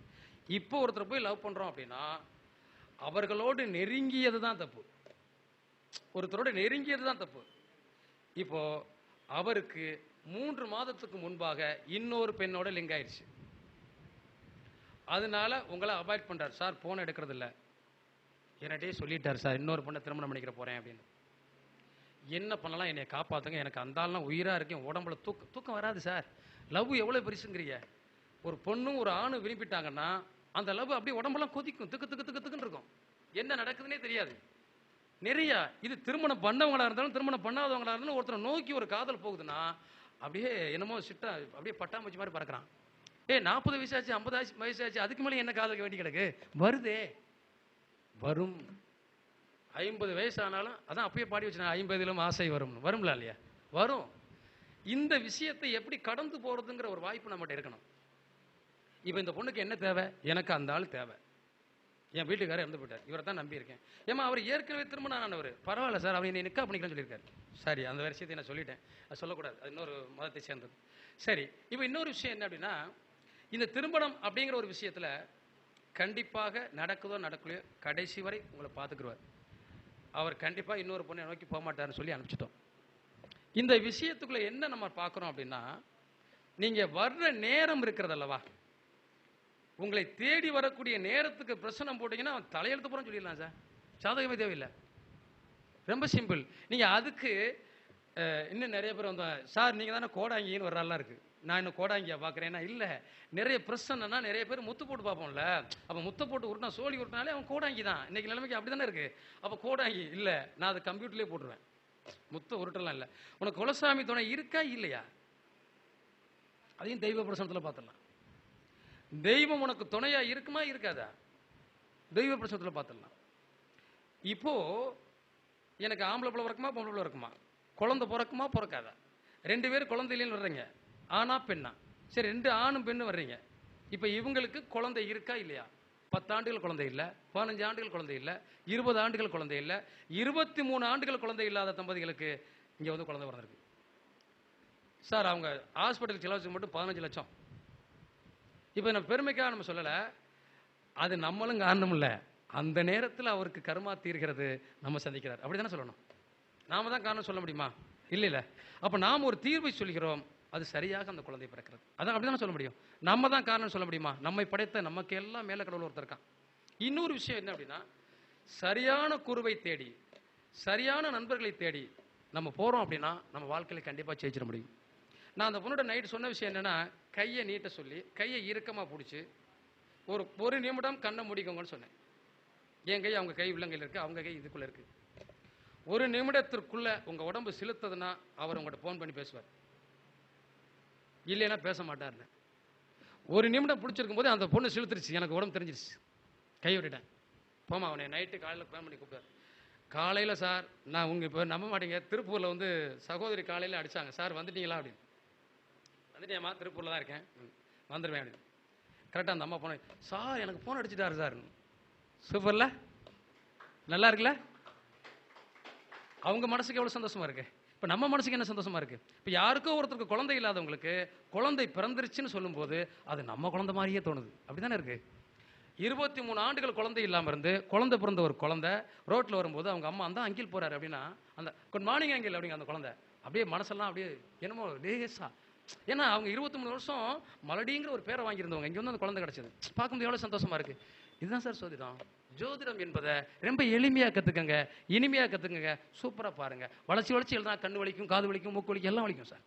இப்போ ஒருத்தர் போய் லவ் பண்ணுறோம் அப்படின்னா அவர்களோடு நெருங்கியது தான் தப்பு. ஒருத்தரோட நெருங்கியது தான் தப்பு. இப்போ அவருக்கு 3 மாதத்துக்கு முன்பாக இன்னொரு பெண்ணோட லிங்க் ஆயிடுச்சு. அதனால உங்களை அவாய்ட் பண்றாரு. சார் போன் எடுக்கிறது இல்லை, என்னட்டே சொல்லிட்டார் சார், இன்னொரு பொண்ணை திருமணம் பண்ணிக்கிற போறேன் அப்படின்னு. என்ன பண்ணலாம், என்னை காப்பாத்துங்க, எனக்கு அந்த ஆள்லாம் உயிரா இருக்கேன், உடம்புல தூக்கம் வராது சார். லவ் எவ்வளவு பெருசுங்கிறீங்க. ஒரு பொண்ணும் ஒரு ஆணும் விரும்பிட்டாங்கன்னா அந்த லவ் அப்படியே உடம்பெல்லாம் கொதிக்கும், திக்கு திக்கு திக்கு திக்குன்னு இருக்கும். என்ன நடக்குதுன்னே தெரியாது. நிறைய இது திருமணம் பண்ணவங்களா இருந்தாலும் திருமணம் பண்ணாதவங்களா இருந்தாலும் ஒருத்தரை நோக்கி ஒரு காதல் போகுதுன்னா அப்படியே என்னமோ சிட்டா அப்படியே பட்டாம்பூச்சி மாதிரி பறக்கிறான். 40 வயசாச்சு 50 வயசாச்சு அதுக்கு மேலே என்ன காதலுக்கு வேண்டி கிடக்கு? வருதே, வரும். 50 வயசு ஆனாலும் அதான் அப்பயே பாடி வச்சு 50 ஆசை வரும், வரும்ல இல்லையா? வரும். இந்த விஷயத்தை எப்படி கடந்து போறதுங்கிற ஒரு வாய்ப்பு நம்மகிட்ட இருக்கணும். இப்போ இந்த பொண்ணுக்கு என்ன தேவை? எனக்கு அந்த ஆள் தேவை. என் வீட்டுக்காரர் இறந்து போயிட்டார், இவரை தான் நம்பி இருக்கேன். ஏமா அவர் ஏற்கனவே திருமணம் ஆனவர், பரவாயில்ல சார், அவர் என்னை நிக்கா பண்ணிக்கலாம்னு சொல்லியிருக்காரு. சரி, அந்த விஷயத்தை நான் சொல்லிட்டேன், அது சொல்லக்கூடாது, அது இன்னொரு மதத்தை சேர்ந்தது. சரி, இப்போ இன்னொரு விஷயம் என்ன அப்படின்னா, இந்த திருமணம் அப்படிங்கிற ஒரு விஷயத்தில் கண்டிப்பாக நடக்குதோ நடக்கலையோ கடைசி வரை உங்களை பார்த்துக்குருவார். அவர் கண்டிப்பாக இன்னொரு பொண்ணை நோக்கி போக மாட்டார்னு சொல்லி அனுப்பிச்சிட்டோம். இந்த விஷயத்துக்குள்ள என்ன நம்ம பார்க்குறோம் அப்படின்னா, நீங்கள் வர்ற நேரம் இருக்கிறது அல்லவா, உங்களை தேடி வரக்கூடிய நேரத்துக்கு பிரச்சனை போட்டீங்கன்னா அவன் தலையெழுத்து போகிறோம் சொல்லிடலாம் சார். சாதகமே தேவையில்லை, ரொம்ப சிம்பிள். நீங்கள் அதுக்கு இன்னும் நிறைய பேர் வந்தோம், சார் நீங்கள் தானே கோடாங்கின்னு வர்றாலாம் இருக்குது, நான் இன்னும் கோடாங்கியா பார்க்குறேன்னா இல்லை. நிறைய பிரச்சனைனா நிறைய பேர் முத்து போட்டு பார்ப்போம்ல, அப்போ முத்தை போட்டு உருட்டினா சோழி உருட்டினாலே அவன் கோடாங்கி தான். இன்னைக்கு நிலைமைக்கு அப்படி தானே இருக்குது. அப்போ கோடாங்கி இல்லை, நான் அதை கம்ப்யூட்டர்லேயே போட்டுருவேன், முத்தை உருட்டலாம் இல்லை. உனக்கு குலசாமி துணை இருக்கா இல்லையா, அதையும் தெய்வ பிரசனத்தில் பார்த்துடலாம். தெய்வம் உனக்கு துணையா இருக்குமா இருக்காதா, தெய்வ பிரசனத்தில் பார்த்துடலாம். இப்போ எனக்கு ஆம்பளை பிள்ளை பிறக்குமா பொம்பளை பிள்ளை இருக்குமா, குழந்தை பிறக்குமா பிறக்காதா, 2 பேர் குழந்தை இல்லைன்னு வர்றீங்க, ஆனா பெண்ணா, சரி 2 ஆணும் பெண்ணும் வர்றீங்க. இப்போ இவங்களுக்கு குழந்தை இருக்கா இல்லையா? 10 ஆண்டுகள் குழந்தை இல்லை, 15 ஆண்டுகள் குழந்தை இல்லை, 20 ஆண்டுகள் குழந்தை இல்லை, 23 ஆண்டுகள் குழந்தை இல்லாத தம்பதிகளுக்கு இங்கே வந்து குழந்தை பிறந்திருக்கு சார். அவங்க ஹாஸ்பிட்டல் செலவு மட்டும் 15 லட்சம். இப்போ நம்ம பெருமைக்காக நம்ம சொல்லலை, அது நம்மளும் காரணம் இல்லை, அந்த நேரத்தில் அவருக்கு கர்மா தீர்கிறது, நம்ம சந்திக்கிறார், அப்படி தானே சொல்லணும். நாம தான் காரணம் சொல்ல முடியுமா? இல்லை இல்லை. அப்போ நாம் ஒரு தீர்வை சொல்கிறோம், அது சரியாக அந்த குழந்தை பிறக்கிறது, அதான் அப்படி தானே சொல்ல முடியும். நம்ம தான் காரணம் சொல்ல முடியுமா? நம்மை படைத்த நமக்கு எல்லாம் மேலே கடவுள் ஒருத்தர் இருக்கான். இன்னொரு விஷயம் என்ன அப்படின்னா, சரியான குருவை தேடி சரியான நண்பர்களை தேடி நம்ம போகிறோம் அப்படின்னா நம்ம வாழ்க்கையில் கண்டிப்பாக ஜெயிச்சிட முடியும். நான் அந்த பொண்ணோட நைட்டு சொன்ன விஷயம் என்னென்னா, கையை நீட்ட சொல்லி கையை இறுக்கமாக பிடிச்சி ஒரு நிமிடம் கண்ணை மூடிக்கோங்கன்னு சொன்னேன். என் கை அவங்க கை உள்ளங்கையில் இருக்குது, அவங்க கை இதுக்குள்ளே இருக்குது. 1 நிமிடத்திற்குள்ளே உங்கள் உடம்பு செலுத்ததுன்னா அவர் உங்கள்கிட்ட ஃபோன் பண்ணி பேசுவார், இல்லைன்னா பேச மாட்டார்னு. 1 நிமிடம் பிடிச்சிருக்கும் போது அந்த பொண்ணு செலுத்துருச்சு, எனக்கு உடம்பு தெரிஞ்சிருச்சு, கை விட்டுட்டேன். போமா அவனை நைட்டு காலையில் ஃபோன் பண்ணி கூப்பிட்டார். காலையில் சார் நான் உங்கள் இப்போ நம்ப மாட்டீங்க, திருப்பூரில் வந்து சகோதரி காலையில் அடித்தாங்க, சார் வந்துட்டீங்களா அப்படின்னு. வந்துட்டேம்மா, திருப்பூரில் தான் இருக்கேன், வந்துடுவேன் அப்படின்னு. கரெக்டாக அந்த அம்மா போன, சார் எனக்கு ஃபோன் அடிச்சுட்டாரு சார். சூப்பர்ல, நல்லா இருக்குல்ல? அவங்க மனசுக்கு எவ்வளோ சந்தோஷமா இருக்கு. இப்போ நம்ம மனசுக்கு என்ன சந்தோஷமா இருக்கு. இப்போ யாருக்கோ ஒருத்தருக்கு குழந்தை இல்லாதவங்களுக்கு குழந்தை பிறந்துருச்சுன்னு சொல்லும்போது அது நம்ம குழந்தை மாதிரியே தோணுது, அப்படி தானே இருக்கு. 23 ஆண்டுகள் குழந்தை இல்லாமல் இருந்து குழந்தை பிறந்த ஒரு குழந்தை ரோட்டில் வரும்போது அவங்க அம்மா அந்த அங்கிள் போகிறாரு அப்படின்னா அந்த குட் மார்னிங் அங்கிள் அப்படிங்க அந்த குழந்தை அப்படியே மனசெல்லாம் அப்படியே என்னமோ லேசா. ஏன்னா அவங்க 23 வருஷம் மலடிங்கிற ஒரு பேரை வாங்கியிருந்தவங்க, இங்கே வந்து அந்த குழந்தை கிடச்சிது. பார்க்கும்போது எவ்வளோ சந்தோஷமா இருக்குது. இதுதான் சார் ஜோதிடம். ஜோதிடம் என்பதை ரொம்ப எளிமையாக கற்றுக்கங்க, இனிமையாக கற்றுக்கங்க, சூப்பராக பாருங்கள். வளைச்சி எழுதுனா கண்ணு வலிக்கும், காது வலிக்கும், மூக்கு வலிக்கும், எல்லாம் வலிக்கும் சார்.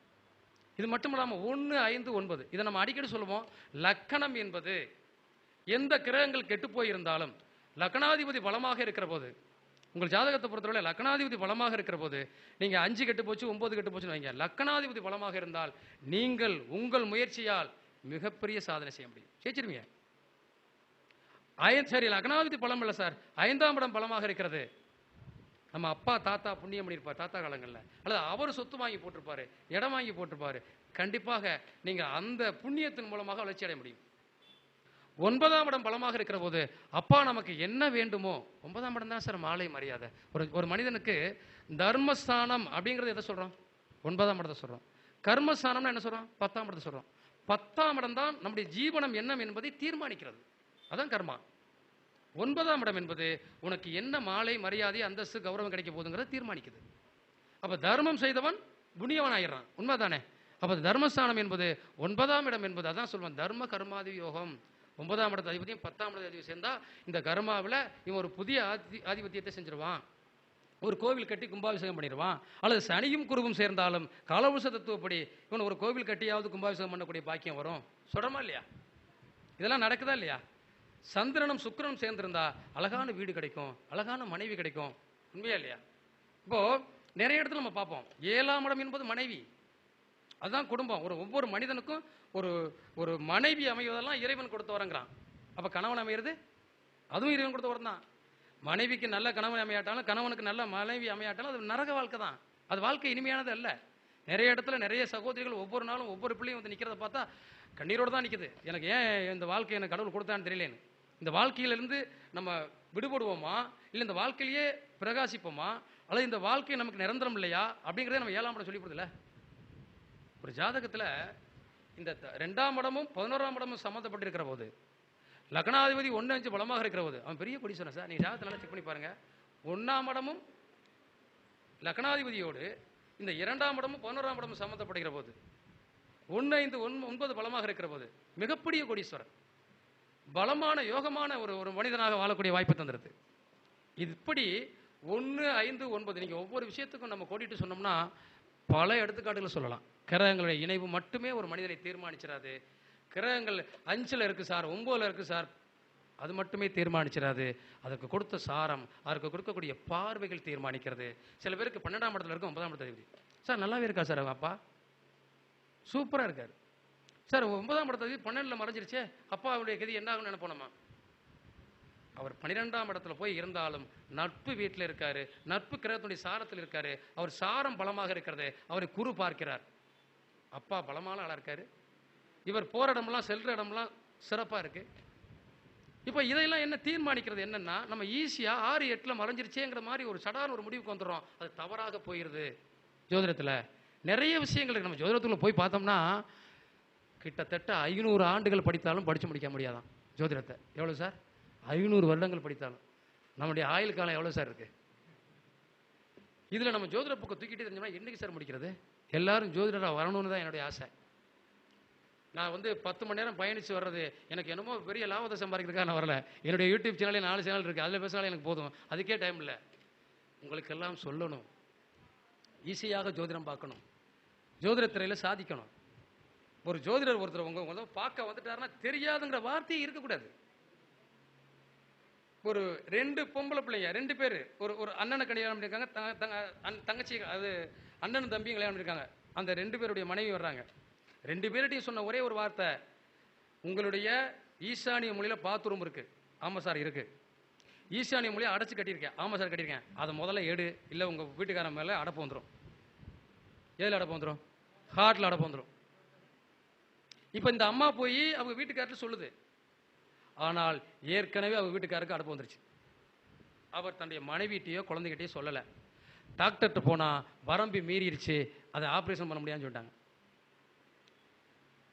இது மட்டும் இல்லாமல் 1, 5, 9 இதை நம்ம அடிக்கடி சொல்லுவோம். லக்கணம் என்பது எந்த கிரகங்கள் கெட்டு போயிருந்தாலும் லக்னாதிபதி பலமாக இருக்கிற போது, உங்கள் ஜாதகத்தை பொறுத்தவரை லக்னாதிபதி பலமாக இருக்கிற போது, நீங்கள் 5 கெட்டு போச்சு 9 கெட்டு போச்சுன்னு வைங்க, லக்னாதிபதி பலமாக இருந்தால் நீங்கள் உங்கள் முயற்சியால் மிகப்பெரிய சாதனை செய்ய முடியும், ஜெயிச்சிருவீங்க. சரி, லக்னாதிபதி பலம் இல்லை சார், 5ஆம் இடம் பலமாக இருக்கிறது. நம்ம அப்பா தாத்தா புண்ணியம் பண்ணியிருப்பார் தாத்தா காலங்களில், அல்லது அவர் சொத்து வாங்கி போட்டிருப்பாரு, இடம் வாங்கி போட்டிருப்பாரு. கண்டிப்பாக நீங்கள் அந்த புண்ணியத்தின் மூலமாக வளர்ச்சி அடைய முடியும். 9ஆம் இடம் பலமாக இருக்கிற போது அப்பா நமக்கு என்ன வேண்டுமோ, 9ஆம் இடம் தான் சார் மாலை மரியாதை. ஒரு மனிதனுக்கு தர்மஸ்தானம் அப்படிங்கிறது எதை சொல்கிறோம்? 9ஆம் இடத்தை சொல்கிறோம். கர்மஸ்தானம்னா என்ன சொல்கிறோம்? 10ஆம் இடத்தை சொல்கிறோம். 10ஆம் இடம் தான் நம்முடைய ஜீவனம் என்ன என்பதை தீர்மானிக்கிறது. அதான் கர்மா. 9ஆம் இடம் என்பது உனக்கு என்ன மாலை மரியாதை அந்தஸ்து கௌரவம் கிடைக்க போகுதுங்கிறத தீர்மானிக்குது. அப்போ தர்மம் செய்தவன் புண்ணியவன் ஆயிடுறான், உண்மைதானே? அப்போ தர்மஸ்தானம் என்பது 9ஆம் இடம் என்பது அதான் சொல்லுவான் தர்ம கர்மாதி யோகம். 9ஆம் இடத்து அதிபதியும் 10ஆம் இடத்து அதிபதி சேர்ந்தா இந்த கர்மாவில் இவன் ஒரு புதிய ஆதிபத்தியத்தை செஞ்சிருவான். ஒரு கோவில் கட்டி கும்பாபிஷேகம் பண்ணிடுவான். அல்லது சனியும் குருவும் சேர்ந்தாலும் காலவருஷ தத்துவப்படி இவன் ஒரு கோவில் கட்டியாவது கும்பாபிஷேகம் பண்ணக்கூடிய பாக்கியம் வரும். சொல்கிறோமா இல்லையா? இதெல்லாம் நடக்குதா இல்லையா? சந்திரனும் சுக்கிரனும் சேர்ந்திருந்தா அழகான வீடு கிடைக்கும், அழகான மனைவி கிடைக்கும், உண்மையா இல்லையா? இப்போ நிறைய இடத்துல நம்ம பார்ப்போம் 7ஆம் இடம் என்பது மனைவி, அதுதான் குடும்பம். ஒவ்வொரு மனிதனுக்கும் ஒரு மனைவி அமைவதெல்லாம் இறைவன் கொடுத்து வரங்கிறான். அப்போ கணவன் அமையிறது அதுவும் இறைவன் கொடுத்து வரம் தான். மனைவிக்கு நல்ல கணவன் அமையாட்டாலும் கணவனுக்கு நல்ல மனைவி அமையாட்டாலும் அது நரக வாழ்க்கை தான். அது வாழ்க்கை இனிமையானது அல்ல. நிறைய இடத்துல நிறைய சகோதரிகள் ஒவ்வொரு நாளும் ஒவ்வொரு பிள்ளையும் வந்து நிற்கிறத பார்த்தா கண்ணீரோடு தான் நிற்குது. எனக்கு ஏன் இந்த வாழ்க்கை எனக்கு கடவுள் கொடுத்தான்னு தெரியலேன்னு. இந்த வாழ்க்கையிலிருந்து நம்ம விடுபடுவோமா, இல்லை இந்த வாழ்க்கையிலேயே பிரகாசிப்போமா, அல்லது இந்த வாழ்க்கை நமக்கு நிரந்தரம் இல்லையா அப்படிங்கிறத நம்ம 7ஆம் இடம் சொல்லி கொடுத்துல. ஒரு ஜாதகத்தில் இந்த 2ஆம் இடமும் 11ஆம் இடமும் சம்மந்தப்பட்டிருக்கிற போது, லக்னாதிபதி 1, 5 பலமாக இருக்கிற போது அவன் பெரிய கோடீஸ்வரன் சார். நீங்கள் ஜாதகத்தை நல்லா செக் பண்ணி பாருங்க. 1ஆம் இடமும் லக்னாதிபதியோடு இந்த 2ஆம் இடமும் 11ஆம் இடமும் சம்மந்தப்படுகிற போது 1, 5, 9 பலமாக இருக்கிற போது மிகப்பெரிய கோடீஸ்வரன், பலமான யோகமான ஒரு மனிதனாக வாழக்கூடிய வாய்ப்பு தந்துருது. இது இப்படி 1, 5, 9 நீங்கள் ஒவ்வொரு விஷயத்துக்கும் நம்ம கோடிட்டு சொன்னோம்னா பல எடுத்துக்காட்டுகள் சொல்லலாம். கிரகங்களுடைய இணைவு மட்டுமே ஒரு மனிதனை தீர்மானிச்சிடாது. கிரகங்கள் 5ல் இருக்குது சார், 9ல் இருக்குது சார், அது மட்டுமே தீர்மானிச்சிடாது. அதற்கு கொடுத்த சாரம், அதற்கு கொடுக்கக்கூடிய பார்வைகள் தீர்மானிக்கிறது. சில பேருக்கு 12ஆம் இடத்துல இருக்கும் 9ஆம் இடத்துல இருக்குது சார், நல்லாவே இருக்கா சார் அப்பா, சூப்பராக இருக்கார் சார். 9ஆம் இடத்துல 12ல் மறைஞ்சிருச்சே, அப்பாவுடைய கதி என்ன ஆகும்னு நினைப்போனமா? அவர் 12ஆம் இடத்துல போய் இருந்தாலும் நட்பு வீட்டில் இருக்காரு, நட்பு கிரகத்துடைய சாரத்தில் இருக்காரு. அவர் சாரம் பலமாக இருக்கிறது, அவரை குரு பார்க்கிறார். அப்பா பலமான ஆளாக இருக்காரு, இவர் போகிற இடமெல்லாம் செல்ற இடமெல்லாம் சிறப்பாக இருக்கு. இப்போ இதையெல்லாம் என்ன தீர்மானிக்கிறது என்னன்னா, நம்ம ஈஸியாக 6, 8ல் மறைஞ்சிருச்சேங்கிற மாதிரி ஒரு சடான ஒரு முடிவுக்கு வந்துடுறோம். அது தவறாக போயிடுது. ஜோதிடத்தில் நிறைய விஷயங்களுக்கு நம்ம ஜோதிடத்துக்குள்ள போய் பார்த்தோம்னா கிட்டத்தட்ட 500 ஆண்டுகள் படித்தாலும் படித்து முடிக்க முடியாதான் ஜோதிடத்தை. எவ்வளோ சார்? 500 வருடங்கள் படித்தாலும். நம்முடைய ஆயுள் காலம் எவ்வளோ சார் இருக்குது? இதில் நம்ம ஜோதிட புக்கை தூக்கிட்டு தெரிஞ்சோம்னா என்னைக்கு சார் முடிக்கிறது? எல்லாரும் ஜோதிடராக வரணும்னு தான் என்னுடைய ஆசை. நான் 10 மணி நேரம் பயணித்து வர்றது எனக்கு என்னமோ பெரிய லாபத்தை சம்பாதிக்கிறதுக்காக நான் வரல. என்னுடைய யூடியூப் சேனலே 4 சேனல் இருக்குது, அதில் பேசினாலும் எனக்கு போதும், அதுக்கே டைம் இல்லை. உங்களுக்கெல்லாம் சொல்லணும், ஈஸியாக ஜோதிடம் பார்க்கணும், ஜோதிடத்துறையில் சாதிக்கணும். ஒரு ஜோதிடர் ஒருத்தர் உங்க பார்க்க வந்துட்டாருன்னா தெரியாதுங்கிற வார்த்தையே இருக்கக்கூடாது. ஒரு 2 பொம்பளை பிள்ளைங்க 2 பேர் ஒரு அண்ணனை கல்யாணம் பண்ணியிருக்காங்க, தங்கச்சி அது அண்ணனும் தம்பியும் கல்யாணம் பண்ணியிருக்காங்க. அந்த 2 பேருடைய மனைவி வர்றாங்க. 2 பேர்கிட்டையும் சொன்ன ஒரே ஒரு வார்த்தை, உங்களுடைய ஈசானிய மொழியில் பாத்ரூம் இருக்கு. ஆமாம் சார் இருக்கு. ஈசானிய மொழியை அடைச்சு கட்டியிருக்கேன். ஆமாம் சார் கட்டியிருக்கேன். அதை முதல்ல எடு, இல்லை உங்கள் வீட்டுக்காரன் மேலே அடப்பு வந்துடும். எதில் அடப்பு வந்துடும்? ஹார்ட்டில் அடப்பு வந்துடும். இப்போ இந்த அம்மா போய் அவங்க வீட்டுக்காரர்கிட்ட சொல்லுது, ஆனால் ஏற்கனவே அவங்க வீட்டுக்காருக்கு அடப்பு வந்துருச்சு. அவர் தன்னுடைய மனைவிட்டையோ குழந்தைகிட்டையோ சொல்லலை. டாக்டர்கிட்ட போனால் வரம்பு மீறிடுச்சு, அதை ஆப்ரேஷன் பண்ண முடியாதுன்னு சொல்லிட்டாங்க.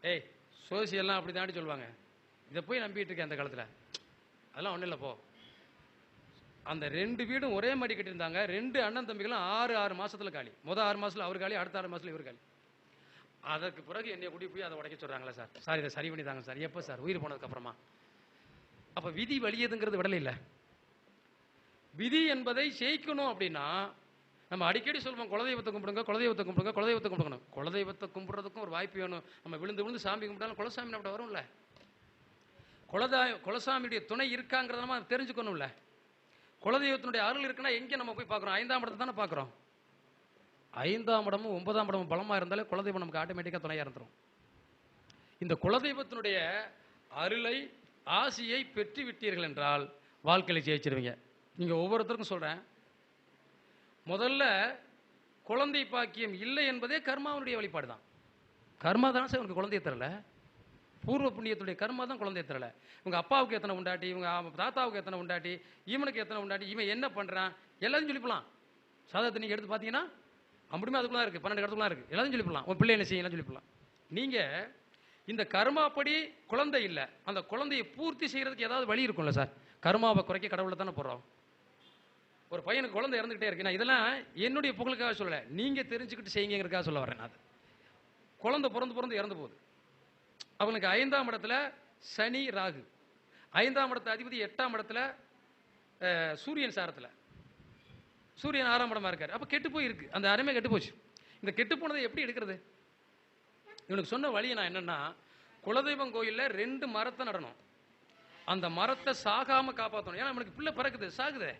ஏய் சோசியெல்லாம் அப்படி தாண்டி சொல்லுவாங்க. இதை போய் நம்பிட்டு இருக்கேன் அந்த காலத்தில். அதெல்லாம் ஒன்றும் இல்லை போ. அந்த 2 வீடும் ஒரே மாதிரி கட்டியிருந்தாங்க. 2 அண்ணன் தம்பிகளும் 6 மாசத்துல காலி. முதல் 6 மாசத்துல அவர் காலி, அடுத்த 6 மாசத்துல இவர் காலி. அதற்கு பிறகு என்னை கூட்டி போய் அதை உடைக்க சொல்றாங்களா சார்? சார் இதை சரி பண்ணி தாங்க சார். எப்போ சார்? உயிர் போனதுக்கு அப்புறமா. அப்ப விதி வலியதுங்கிறது விடலை இல்லை. விதி என்பதை ஜெயிக்கணும் அப்படின்னா நம்ம அடிக்கடி சொல்லுவோம், குலதெய்வத்தை கும்பிடுங்க, குலதெய்வத்தை கும்பிடுங்க, குலதெய்வத்தை கும்பிடணும். குலதெய்வத்தை கும்பிடுறதுக்கும் ஒரு வாய்ப்பு வேணும். நம்ம விழுந்து விழுந்து சாமி கும்பிட்டாலும் குலசாமி நம்மகிட்ட வரும்ல. குலசாமியுடைய துணை இருக்காங்கிறத நம்ம தெரிஞ்சுக்கணும்ல. குலதெய்வத்தினுடைய அருள் இருக்குன்னா எங்கே நம்ம போய் பார்க்குறோம்? 5ஆம் இடத்தை தானே பார்க்குறோம். 5ஆம் இடமும் 9ஆம் இடமும் பலமாக இருந்தாலே குலதெய்வம் நமக்கு ஆட்டோமேட்டிக்காக துணையாக இருந்துரும். இந்த குலதெய்வத்தினுடைய அருளை ஆசியை பெற்று விட்டீர்கள் என்றால் வாழ்க்கையில் ஜெயிச்சிருவீங்க. நீங்கள் ஒவ்வொருத்தருக்கும் சொல்கிறேன், முதல்ல குழந்தை பாக்கியம் இல்லை என்பதே கர்மாவுடைய வழிபாடு தான். கர்மா தானே சார் உனக்கு குழந்தைய தரல. பூர்வ புண்ணியத்துடைய கர்மா தான் குழந்தைய தரல. இவங்க அப்பாவுக்கு எத்தனை உண்டாட்டி, இவங்க தாத்தாவுக்கு எத்தனை உண்டாட்டி, இவனுக்கு எத்தனை உண்டாட்டி, இவன் என்ன பண்ணுறான் எல்லாத்தையும் சொல்லிப்பலாம். சாதத்தை நீங்கள் எடுத்து பார்த்தீங்கன்னா அப்படியுமே அதுக்குலாம் இருக்குது, 12 இடத்துக்குலாம் இருக்குது. எல்லாத்தையும் சொல்லிப்பலாம். உன் பிள்ளை என்ன செய்யலாம் சொல்லிப்பலாம். நீங்கள் இந்த கர்மாப்படி குழந்தை இல்லை, அந்த குழந்தையை பூர்த்தி செய்கிறதுக்கு ஏதாவது வழி இருக்கும்ல சார்? கர்மாவை குறைக்க கடவுளை தானே போடுறோம். ஒரு பையனுக்கு குழந்தை இறந்துகிட்டே இருக்கு. நான் இதெல்லாம் என்னுடைய புகழுக்காக சொல்லலை, நீங்கள் தெரிஞ்சுக்கிட்டு செய்யுங்கிறதுக்காக சொல்ல வரேன். அது குழந்தை பிறந்து இறந்து போகுது. அவனுக்கு 5ஆம் இடத்துல சனி ராகு, 5ஆம் இடத்து அதிபதி 8ஆம் இடத்துல சூரியன் சாரத்தில், சூரியன் 6ஆம் இடமா இருக்காரு. அப்போ கெட்டு போய் இருக்கு, அந்த அருமை கெட்டு போச்சு. இந்த கெட்டு போனதை எப்படி எடுக்கிறது? இவனுக்கு சொன்ன வழியை நான் என்னன்னா, குலதெய்வம் கோயிலில் 2 மரத்தை நடணும். அந்த மரத்தை சாகாம காப்பாற்றணும். ஏன்னா அவனுக்கு பிள்ளை பிறக்குது, சாகுது.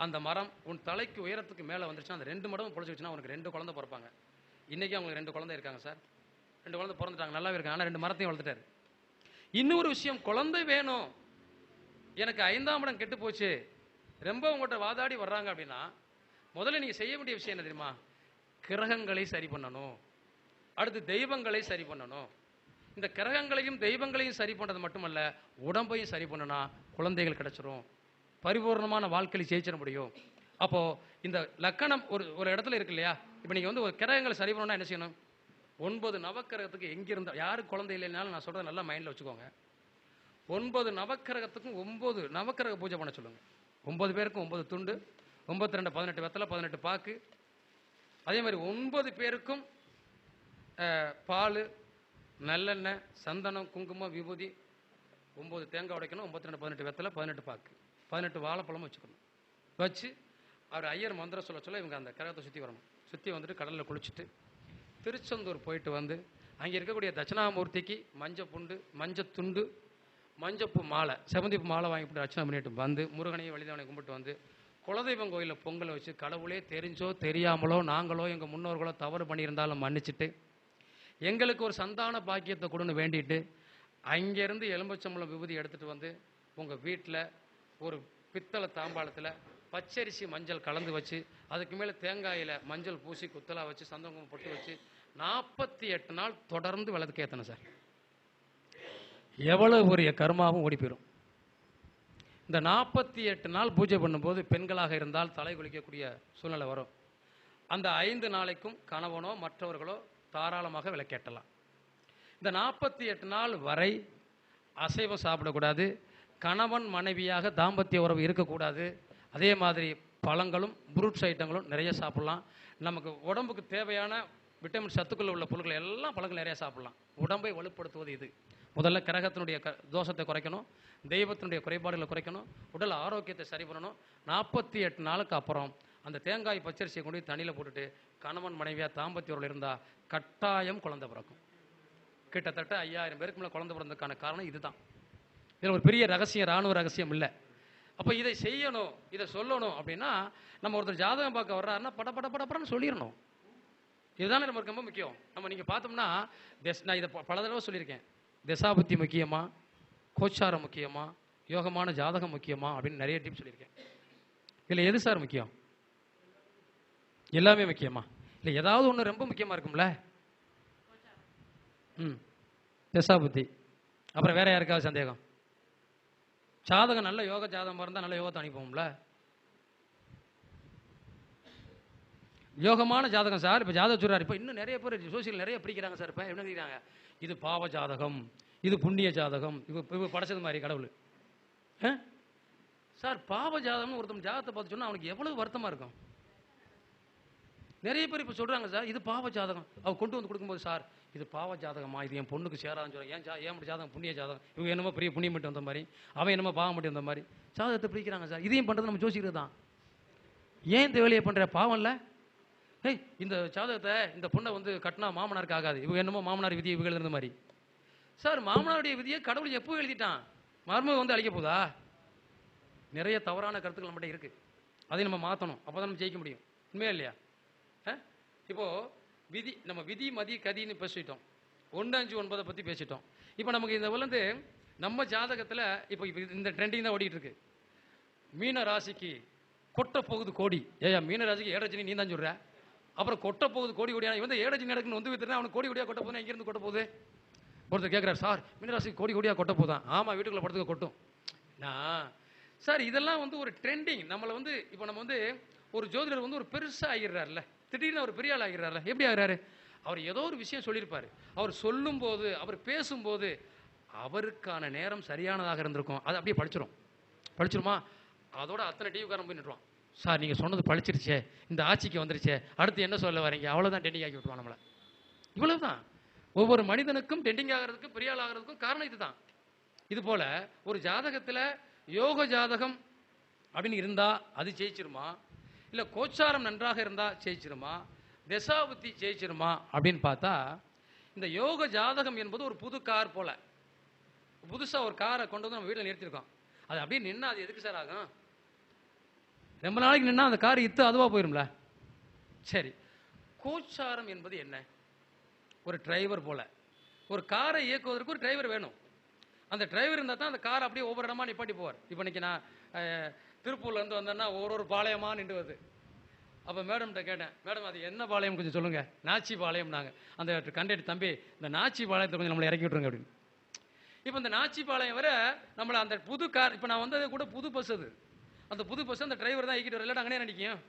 அந்த மரம் உன் தலைக்கு உயரத்துக்கு மேலே வந்துருச்சுன்னா, அந்த 2 மரமும் பொழைச்சிச்சுன்னா அவனுக்கு 2 குழந்தை பிறப்பாங்க. இன்னைக்கு அவங்களுக்கு 2 குழந்தை இருக்காங்க சார். 2 குழந்தை பிறந்துட்டாங்க, நல்லாவே இருக்காங்க. ஆனால் 2 மரத்தையும் வளர்த்துட்டாரு. இன்னொரு விஷயம், குழந்தை வேணும், எனக்கு 5ஆம் இடம் கெட்டு போச்சு, ரொம்ப உங்கள்கிட்ட வாதாடி வர்றாங்க அப்படின்னா, முதல்ல நீங்கள் செய்ய வேண்டிய விஷயம் என்ன தெரியுமா? கிரகங்களை சரி பண்ணணும். அடுத்து தெய்வங்களை சரி பண்ணணும். இந்த கிரகங்களையும் தெய்வங்களையும் சரி பண்ணுறது மட்டுமல்ல, உடம்பையும் சரி பண்ணனா குழந்தைகள் கிடைச்சிரும். பரிபூர்ணமான வாழ்க்கையில் ஜெயிச்சிட முடியும். அப்போது இந்த லக்கணம் ஒரு இடத்துல இருக்கு இல்லையா? இப்போ நீங்கள் வந்து ஒரு கிரகங்களை சரி பண்ணணும்னா என்ன செய்யணும்? 9 நவக்கிரகத்துக்கு எங்கிருந்தா, யாருக்கு குழந்தை இல்லைனாலும் நான் சொல்கிறத நல்லா மைண்டில் வச்சுக்கோங்க. 9 நவக்கிரகத்துக்கும் 9 நவக்கிரக பூஜை பண்ண சொல்லுங்கள். 9 பேருக்கும் 9 துண்டு, 92 18 வெத்தலை, 18 பாக்கு. அதே மாதிரி 9 பேருக்கும் பால், நல்லெண்ணெய், சந்தனம், குங்குமம், விபூதி, 9 தேங்காய் உடைக்கணும், 92 18 வெத்தலை, 18 பாக்கு, 18 வாழைப்பழமும் வச்சுக்கணும். வச்சு அவர் ஐயர் மந்திரம் சொல்ல இவங்க அந்த கிரகத்தை சுற்றி வரணும். சுற்றி வந்துட்டு கடலில் குளிச்சுட்டு திருச்செந்தூர் போயிட்டு வந்து அங்கே இருக்கக்கூடிய தட்சிணாமூர்த்திக்கு மஞ்சப்புண்டு, மஞ்சத்துண்டு, மஞ்சப்பூ மாலை, செவந்திப்பூ மாலை வாங்கிட்டு அர்ச்சனை பண்ணிட்டு வந்து முருகனையும் வழிதவனை கும்பிட்டு வந்து குலதெய்வம் கோயிலில் பொங்கலை வச்சு, கடவுளே தெரிஞ்சோ தெரியாமலோ நாங்களோ எங்கள் முன்னோர்களோ தவறு பண்ணியிருந்தாலும் மன்னிச்சுட்டு எங்களுக்கு ஒரு சந்தான பாக்கியத்தை கொடுன்னு வேண்டிட்டு அங்கேருந்து எலும்பச்சம்பளம் விபூதி எடுத்துகிட்டு வந்து உங்கள் வீட்டில் ஒரு பித்தளை தாம்பாளத்தில் பச்சரிசி மஞ்சள் கலந்து வச்சு, அதுக்கு மேலே தேங்காயில் மஞ்சள் பூசி குத்தலாக வச்சு சந்தனம் பொட்டு வச்சு 48 நாள் தொடர்ந்து விளக்கு ஏற்றணும் சார். எவ்வளவு பெரிய கர்மாவும் ஓடி போயிடும். இந்த 48 நாள் பூஜை பண்ணும்போது பெண்களாக இருந்தால் தலை குளிக்கக்கூடிய சூழ்நிலை வரும். அந்த 5 நாளைக்கும் கணவனோ மற்றவர்களோ தாராளமாக விளக்கேற்றலாம். இந்த 48 நாள் வரை அசைவம் சாப்பிடக்கூடாது, கணவன் மனைவியாக தாம்பத்திய உறவு இருக்கக்கூடாது. அதே மாதிரி பழங்களும் ஃப்ரூட்ஸ் ஐட்டங்களும் நிறைய சாப்பிட்லாம். நமக்கு உடம்புக்கு தேவையான விட்டமின் சத்துக்கள் உள்ள பொருட்கள் எல்லாம் பழங்கள் நிறைய சாப்பிட்லாம். உடம்பை வலுப்படுத்துவது இது. முதல்ல கிரகத்தினுடைய தோஷத்தை குறைக்கணும், தெய்வத்தினுடைய குறைபாடுகளை குறைக்கணும், உடல் ஆரோக்கியத்தை சரி பண்ணணும். 48 நாளுக்கு அப்புறம் அந்த தேங்காய் பச்சரிசியை கொண்டு தண்ணியில் போட்டுட்டு கணவன் மனைவியாக தாம்பத்திய உறவில் இருந்தால் கட்டாயம் குழந்தை பிறக்கும். கிட்டத்தட்ட 5000 பேருக்கு மேலே குழந்தை பிறந்ததுக்கான காரணம் இதுதான். இதில் ஒரு பெரிய ரகசியம், இராணுவ ரகசியம் இல்லை. அப்போ இதை செய்யணும், இதை சொல்லணும் அப்படின்னா நம்ம ஒருத்தர் ஜாதகம் பார்க்க வர்றாருன்னா படன்னு சொல்லிடணும். இதுதானே நமக்கு ரொம்ப முக்கியம். நம்ம நீங்கள் பார்த்தோம்னா நான் இதை பல தடவை சொல்லியிருக்கேன், தசாபுத்தி முக்கியமா, கோச்சாரம் முக்கியமா, யோகமான ஜாதகம் முக்கியமா அப்படின்னு நிறைய டிப்ஸ் சொல்லியிருக்கேன். இதில் எது சார் முக்கியம்? எல்லாமே முக்கியமா? இல்லை ஏதாவது ஒன்று ரொம்ப முக்கியமாக இருக்கும்ல. தசாபுத்தி. அப்புறம் வேற யாருக்காவது சந்தேகம்? ஜாதகம் நல்ல யோக ஜாதகமாக இருந்தால் நல்ல யோகத்தை அனுப்புவோம்ல. யோகமான ஜாதகம் சார். இப்போ ஜாதகம் சொல்றாரு, இப்போ இன்னும் நிறைய பேர் சோசியல் நிறைய பிடிக்கிறாங்க சார். இப்போ என்ன நினைக்கிறாங்க, இது பாவ ஜாதகம், இது புண்ணிய ஜாதகம், இப்போ படைச்சது மாதிரி கடவுள். சார் பாவ ஜாதகம்னு ஒருத்தன் ஜாதகத்தை பார்த்து சொன்னா அவனுக்கு எவ்வளவு வருத்தமா இருக்கும். நிறைய பேர் இப்போ சொல்றாங்க சார் இது பாவ ஜாதகம். அவ கொண்டு வந்து கொடுக்கும்போது சார் இது பாவ ஜாதகமா, இது என் பொண்ணுக்கு சேராதுன்னு சொல்றாங்க. ஏன் ஜாதகம் புண்ணிய ஜாதகம், இவங்க என்னமோ பெரிய புண்ணியம் மட்டும் வந்த மாதிரி, அவன் என்னமோ பாவம் மட்டும் வந்த மாதிரி ஜாதகத்தை பிரிக்கிறாங்க சார். இதையும் பண்றது நம்ம ஜோசிக்கிறது தான். ஏன் இந்த வேலையை பண்ற? பாவம் இல்லை? இந்த ஜாதகத்தை இந்த பொண்ணை வந்து கட்டினா மாமனாருக்கு ஆகாது, இவங்க என்னமோ மாமனார் விதியை இவங்க எழுதுற மாதிரி. சார் மாமனாருடைய விதியை கடவுள் எப்போ எழுதிட்டான்? மர்மம் வந்து அழிக்க போதா? நிறைய தவறான கருத்துக்கள் நம்மகிட்ட இருக்கு. அதை நம்ம மாற்றணும், அப்போதான் நம்ம ஜெயிக்க முடியும். உண்மையா இல்லையா? இப்போ விதி, நம்ம விதி மதி கதின்னு பேசிட்டோம், 1, 5, 9 பற்றி பேசிட்டோம். இப்போ நமக்கு இந்த வந்து நம்ம ஜாதகத்தில் இப்போ இந்த ட்ரெண்டிங் தான் ஓடிட்டு இருக்கு. மீன ராசிக்கு கொட்ட போகுது கோடி. ஏயா மீன ராசிக்கு ஏழரை நீ தான் சொல்ற, அப்புறம் கொட்ட போகுது கோடி கோடியா? இவன் ஏழரை நடக்குன்னு வந்து வித்துனா அவனுக்கு கோடி கோடியா கொட்ட போதும். எங்கிருந்து கொட்ட போகுது? ஒருத்தர் கேட்குறாரு, சார் மீனராசிக்கு கோடி கோடியா கொட்ட போதான்? ஆமாம், வீட்டுக்குள்ள படத்துக்கு கொட்டும். சார் இதெல்லாம் வந்து ஒரு ட்ரெண்டிங். நம்மளை வந்து இப்போ நம்ம வந்து ஒரு ஜோதிடர் வந்து ஒரு பெருசாக ஆகிடுறாருல, திடீர்னு அவர் பெரிய ஆள் ஆகிறாருல. எப்படி ஆகிறாரு? அவர் ஏதோ ஒரு விஷயம் சொல்லியிருப்பாரு, அவர் சொல்லும் போது, அவர் பேசும்போது அவருக்கான நேரம் சரியானதாக இருந்திருக்கும். அது அப்படியே படிச்சிருமா? அதோட அத்தனை டிவிக்காரன் போய் நிட்டுவான். சார் நீங்கள் சொன்னது பழிச்சிருச்சே, இந்த ஆட்சிக்கு வந்துருச்சே, அடுத்து என்ன சொல்ல வரீங்க? அவ்வளோதான், டெண்டிங் ஆக்கி விட்டுருவான் நம்மளை. இவ்வளவுதான். ஒவ்வொரு மனிதனுக்கும் டெண்டிங் ஆகிறதுக்கும் பெரிய ஆள் ஆகிறதுக்கும் காரணம் இதுதான். இது போல ஒரு ஜாதகத்தில் யோக ஜாதகம் அப்படின்னு இருந்தா அது ஜெயிச்சிருமா, இல்லை கோச்சாரம் நன்றாக இருந்தா ஜெயிச்சிருமா, தசாபுத்தி ஜெயிச்சிருமா அப்படின்னு பார்த்தா, இந்த யோக ஜாதகம் என்பது ஒரு புது கார் போல. புதுசாக ஒரு காரை கொண்டு வந்து நம்ம வீட்டில் நிறுத்திருக்கோம். அது அப்படியே நின்னா அது எதுக்கு சார் ஆகும்? ரொம்ப நாளைக்கு நின்னா அந்த கார் இத்து அதுவா போயிரும்ல. சரி, கோச்சாரம் என்பது என்ன? ஒரு டிரைவர் போல. ஒரு காரை இயக்குவதற்கு ஒரு டிரைவர் வேணும். அந்த டிரைவர் இருந்தால் தான் அந்த காரை அப்படியே ஒவ்வொரு இடமா நிப்பாட்டி போவார். இப்போ இன்னைக்கு நான் திருப்பூர்லேருந்து வந்தேன்னா ஒரு பாளையமா நின்று வருது. அப்போ மேடம்கிட்ட கேட்டேன், மேடம் அது என்ன பாளையம் கொஞ்சம் சொல்லுங்க. நாச்சி பாளையம். நாங்கள் அந்த கண்டக்டர், தம்பி இந்த நாச்சி பாளையத்தை கொஞ்சம் நம்மளை இறக்கி விட்டுருங்க அப்படின்னு. இப்போ இந்த நாச்சி பாளையம் வர நம்மளை அந்த புது கார், இப்போ நான் வந்தது கூட புது பஸ், அது அந்த புது பஸ் அந்த டிரைவர் தான் இறக்கிட்டு வர, இல்லாட்ட அங்கேயே நினைக்கும்.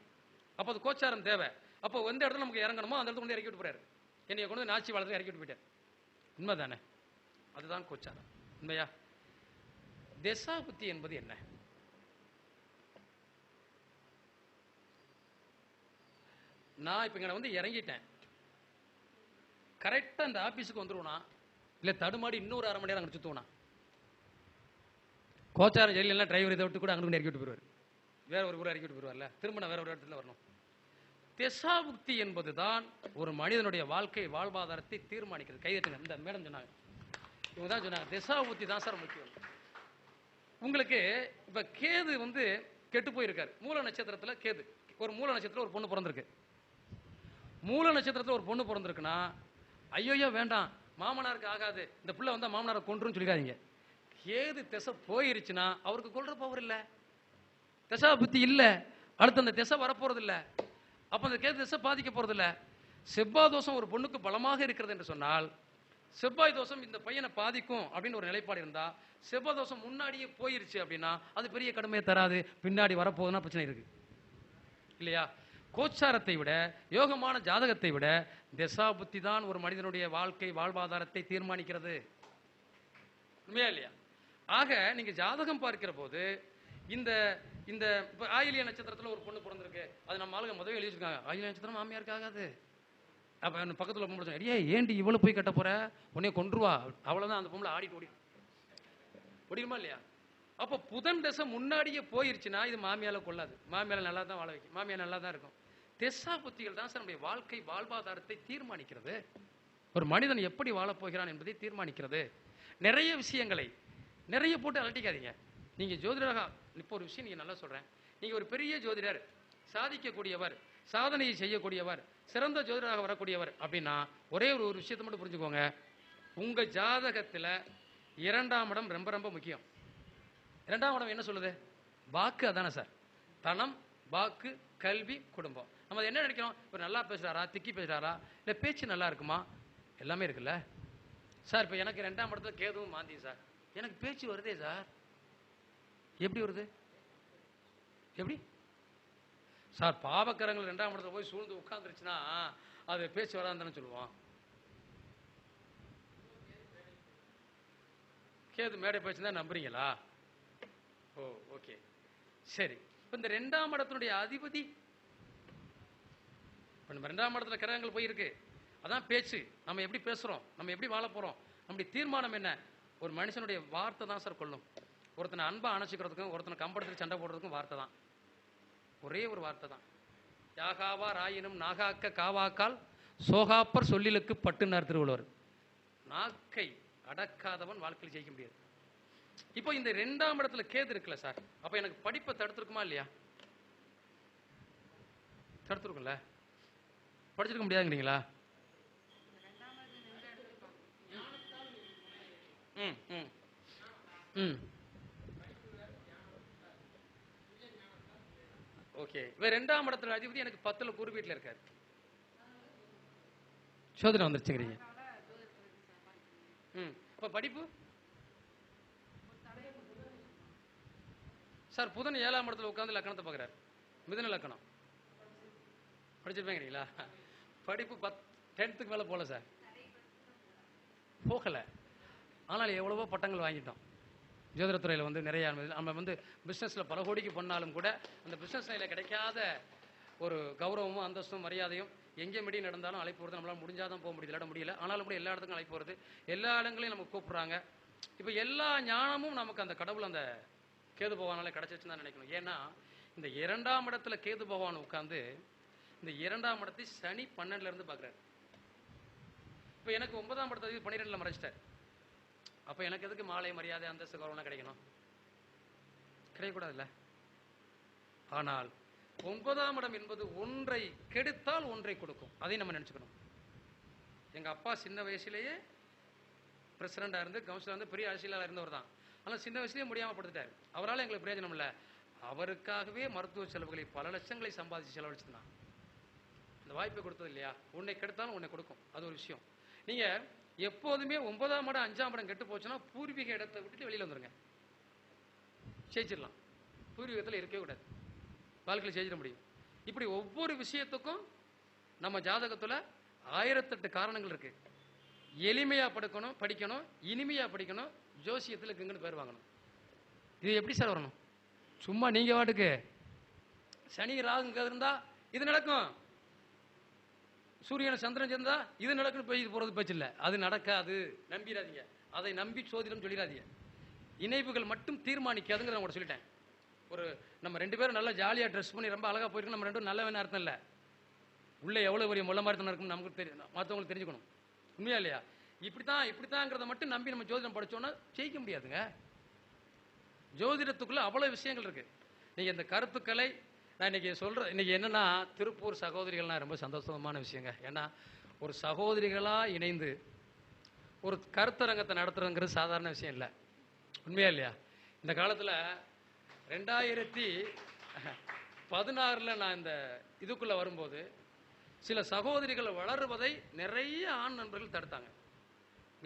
அப்போ அது கோச்சாரம் தேவை. அப்போ எந்த இடத்துல நமக்கு இறங்கணுமோ அந்த இடத்துல கொண்டு இறக்கி விட்டு போறாரு. என்னைய கொண்டு வந்து நாச்சி பாளையத்தில் இறக்கி விட்டு போயிட்டார். உண்மை தானே? அதுதான் கோச்சாரம். உண்மையா? தசாபுத்தி என்பது என்ன? நான் இப்போ இங்கே வந்து இறங்கிட்டேன், கரெக்டாக அந்த ஆஃபீஸுக்கு வந்துருவனா இல்லை தடுமாடி இன்னொரு அரை மணி நேரம் அங்கே சுற்றுவனா? கோச்சாரம் ஜெயிலாம் டிரைவர் இதை விட்டு கூட அங்கே இறக்கி விட்டு போயிடுவார். வேற ஒரு ஊரை இறக்கி விட்டு போயிடுவார்ல, திரும்ப நான் வேற ஒரு இடத்துல வரணும். தசாபுக்தி என்பது தான் ஒரு மனிதனுடைய வாழ்க்கை வாழ்வாதாரத்தை தீர்மானிக்கிறது. கைதட்டுங்க. இந்த மேடம் சொன்னாங்க, இவங்க தான் சொன்னாங்க, தசாபுக்தி தான் சார் முக்கியம். உங்களுக்கு இப்போ கேது வந்து கெட்டு போயிருக்காரு. மூல நட்சத்திரத்தில் கேது, ஒரு மூல நட்சத்திரத்தில் ஒரு பொண்ணு பிறந்திருக்கு. மூல நட்சத்திரத்தில் ஒரு பொண்ணு பிறந்திருக்குன்னா ஐயோ வேண்டாம், மாமனாருக்கு ஆகாது, இந்த பிள்ளை வந்தால் மாமனாரை கொன்றுன்னு சொல்லிடாதீங்க. கேது திசை போயிருச்சுன்னா அவருக்கு கொல்ற பவர் இல்லை, திசா புத்தி இல்லை, அடுத்து அந்த திசை வரப்போறது இல்லை. அப்போ அந்த கேது திசை பாதிக்க போறது இல்லை. செவ்வாய் தோஷம் ஒரு பொண்ணுக்கு பலமாக இருக்கிறது என்று சொன்னால், செவ்வாய் தோஷம் இந்த பையனை பாதிக்கும் அப்படின்னு ஒரு நிலைப்பாடு இருந்தா, செவ்வாய் தோஷம் முன்னாடியே போயிருச்சு அப்படின்னா அது பெரிய கடுமையை தராது. பின்னாடி வரப்போகுதுன்னா பிரச்சனை இருக்கு இல்லையா? கோச்சாரத்தை விட, யோகமான ஜாதகத்தை விட தசா புத்தி தான் ஒரு மனிதனுடைய வாழ்க்கை வாழ்வாதாரத்தை தீர்மானிக்கிறது. உண்மையா இல்லையா? ஆக நீங்க ஜாதகம் பார்க்கிற போது இந்த இந்த ஆயிலிய நட்சத்திரத்தில் ஒரு பொண்ணு பிறந்திருக்கு, அது நம்ம ஆளுங்க முதவே எழுதி வச்சிருக்காங்க, ஆயிலிய நட்சத்திரம் மாமியாருக்கு ஆகாது. அப்ப பக்கத்துல பொம்பளை சொன்னா, ஏண்டி இவ்வளவு போய் கட்ட போற, உன்னைய கொன்றுவா, அவ்வளவுதான். அந்த பொம்பளை ஆடிட்டு ஓடிடுமா இல்லையா? அப்போ புதன் தசை முன்னாடியே போயிருச்சுன்னா இது மாமியால கொள்ளாது, மாமியால நல்லா தான் வாழ வைக்கும், மாமியா நல்லா தான் இருக்கும். திசா புத்திகள் தான் சார் நம்முடைய வாழ்க்கை வாழ்வாதாரத்தை தீர்மானிக்கிறது. ஒரு மனிதன் எப்படி வாழப்போகிறான் என்பதை தீர்மானிக்கிறது. நிறைய விஷயங்களை நிறைய போட்டு அலட்டிக்காதீங்க. நீங்க ஜோதிடராக, இப்போ ஒரு விஷயம் நீங்க நல்லா சொல்றேன், நீங்க ஒரு பெரிய ஜோதிடர், சாதிக்கக்கூடியவர், சாதனையை செய்யக்கூடியவர், சிறந்த ஜோதிடராக வரக்கூடியவர் அப்படின்னா ஒரே ஒரு விஷயத்தை மட்டும் புரிஞ்சுக்கோங்க, உங்க ஜாதகத்துல 2ஆம் இடம் ரொம்ப ரொம்ப முக்கியம். 2ஆம் இடம் என்ன சொல்லுது? வாக்கு. அதானே சார்? தனம், வாக்கு, கல்வி, குடும்பம். நம்ம என்ன நினைக்கிறோம், இவர் நல்லா பேசுறாரா, திக்கி பேசுறாரா, இல்லை பேச்சு நல்லா இருக்குமா, எல்லாமே இருக்குல்ல சார். இப்போ எனக்கு 2ஆம் இடத்துல கேதுவும் மாந்தி சார், எனக்கு பேச்சு வருதே சார். எப்படி வருது? எப்படி சார்? பாவக்கரங்கள் 2ஆம் இடத்துல போய் சூழ்ந்து உட்கார்ந்துருச்சுன்னா அது பேச்சு வராதுன்னு சொல்லுவோம். கேது மேடை பேச்சு தான் நம்புறீங்களா? ஓ, ஓகே, சரி. இப்போ இந்த 2ஆம் இடத்தினுடைய அதிபதி, இப்போ நம்ம 2ஆம் இடத்துல கிரகங்கள் போயிருக்கு, அதான் பேச்சு. நம்ம எப்படி பேசுறோம், நம்ம எப்படி வாழ போறோம், நம்முடைய தீர்மானம் என்ன? ஒரு மனுஷனுடைய வார்த்தை தான் சார் கொள்ளும். ஒருத்தனை அன்பா அணைச்சிக்கிறதுக்கும் ஒருத்தனை கம்பெடுத்து சண்டை போடுறதுக்கும் வார்த்தை தான், ஒரே ஒரு வார்த்தை தான். யாகாவா ராயினும் நாகாக்க காவாக்கால் சோகாப்பர் சொல்லிலுக்கு பட்டுனார் திருவள்ளுவர். நாக்கை அடக்காதவன் வாழ்க்கையில் ஜெயிக்க முடியாது. இப்போ இந்த 2ஆம் இடத்துல கேது இருக்குல்ல சார், அப்ப எனக்கு படிப்பை தடுத்துருக்குமா இல்லையா? தடுத்துருக்கும்ல, படிச்சிருக்க முடியாதுங்கிறீங்களா? ம் ம் ம் ஓகே. இவர் 2ஆம் இடத்துல அதிபதி எனக்கு 10ல் குரு வீட்டில் இருக்காரு. சோதனை வந்துருச்சுங்கிறீங்க. ம், அப்ப படிப்பு சார் புதன் 7ஆம் இடத்துல உட்காந்து லக்கணத்தை பார்க்குறாரு, மிதுன லக்கணம். படிச்சிருப்பேங்கிறீங்களா? படிப்பு 10th மேலே போகல சார், போகலை. ஆனால் எவ்வளவோ பட்டங்கள் வாங்கிட்டோம். ஜோதிடத்துறையில் வந்து நிறைய நம்ம வந்து பிஸ்னஸில் பல கோடிக்கு பண்ணாலும் கூட அந்த பிஸ்னஸ் நிலையில் கிடைக்காத ஒரு கௌரவமும் அந்தஸ்தும் மரியாதையும் எங்கே மீடியம் நடந்தாலும் அழைப்பு வருது. நம்மளால் முடிஞ்சாதான் போக முடியல, முடியல. ஆனாலும் கூட எல்லா இடத்துக்கும் அழைப்பு வருது, எல்லா இடங்களையும் நம்ம கூப்பிட்றாங்க. இப்போ எல்லா ஞானமும் நமக்கு அந்த கடவுள் அந்த கேது பகவானால கிடைச்சிச்சுன்னு தான் நினைக்கணும். ஏன்னா இந்த 2ஆம் இடத்துல கேது பகவான் உட்காந்து இந்த 2ஆம் இடத்தை சனி 12லேருந்து பார்க்குறாரு. இப்போ எனக்கு 9ஆம் இடத்தை 12ல் மறைச்சிட்டார். அப்போ எனக்கு எதுக்கு மாலை மரியாதை அந்தஸ்து கௌரவம்லாம் கிடைக்கணும்? கிடைக்கக்கூடாதுல்ல. ஆனால் 9ஆம் இடம் என்பது ஒன்றை கெடுத்தால் ஒன்றை கொடுக்கும், அதையும் நம்ம நினச்சிக்கணும். எங்கள் அப்பா சின்ன வயசுலேயே பிரசிடண்டாக இருந்து கவுன்சிலர் வந்து பெரிய அரசியலாக இருந்தவர் தான். ஆனால் சின்ன வயசுலேயே முடியாமல் படுத்துட்டார். அவரால் எங்களுக்கு பிரயோஜனம் இல்லை. அவருக்காகவே மருத்துவ செலவுகளை பல லட்சங்களை சம்பாதிச்சு செலவழிச்சுதான் இந்த வாய்ப்பை கொடுத்தது இல்லையா? உன்னை கெடுத்தாலும் உன்னை கொடுக்கும், அது ஒரு விஷயம். நீங்கள் எப்போதுமே 9ஆம் இடம் 5ஆம் இடம் கெட்டு போச்சுன்னா பூர்வீக இடத்தை விட்டுட்டு வெளியில் வந்துருங்க, ஜெயிச்சிடலாம். பூர்வீகத்தில் இருக்கவே கூடாது, வாழ்க்கையில் ஜெயிச்சிட முடியும். இப்படி ஒவ்வொரு விஷயத்துக்கும் நம்ம ஜாதகத்தில் 1008 காரணங்கள் இருக்கு. எளிமையா படிக்கணும், இனிமையா படிக்கணும், ஜோசியத்தில் இருக்குங்கன்னு பேர் வாங்கணும். இது எப்படி சார் வரணும்? சும்மா நீங்க வாட்டுக்கு சனி ராகுங்க இருந்தா இது நடக்கும், சூரியன் சந்திரன் சேர்ந்தா இது நடக்குன்னு பேசிட்டு போறது பேச்சு இல்லை. அது நடக்காது, நம்பிடாதீங்க. அதை நம்பி சோதிடம் சொல்லிடாதீங்க. இணைப்புகள் மட்டும் தீர்மானிக்காதுங்கிறத உங்கள்கிட்ட சொல்லிட்டேன். ஒரு நம்ம 2 பேரும் நல்லா ஜாலியாக ட்ரெஸ் பண்ணி ரொம்ப அழகாக போயிருக்கோம், நம்ம 2 நல்ல வேணும் அர்த்தம் இல்லை. உள்ளே எவ்வளோ பெரிய முள்ள மாதிரி தான் இருக்குன்னு நமக்கு தெரியும், மற்றவங்களுக்கு தெரிஞ்சுக்கணும். உண்மையா இல்லையா? இப்படித்தாங்கிறத மட்டும் நம்பி நம்ம ஜோதிடம் படித்தோன்னா ஜெயிக்க முடியாதுங்க. ஜோதிடத்துக்குள்ள அவ்வளோ விஷயங்கள் இருக்கு. நீங்கள் இந்த கருத்துக்களை நான் இன்னைக்கு சொல்கிறேன். இன்னைக்கு என்னன்னா திருப்பூர் சகோதரிகள்னா ரொம்ப சந்தோஷமான விஷயங்க. ஏன்னா ஒரு சகோதரிகளாக இணைந்து ஒரு கருத்தரங்கத்தை நடத்துறதுங்கிறது சாதாரண விஷயம் இல்லை. உண்மையா இல்லையா? இந்த காலத்தில் 2016 நான் இந்த இதுக்குள்ளே வரும்போது சில சகோதரிகள் வளருவதை நிறைய ஆண் நண்பர்கள் தடுத்தாங்க.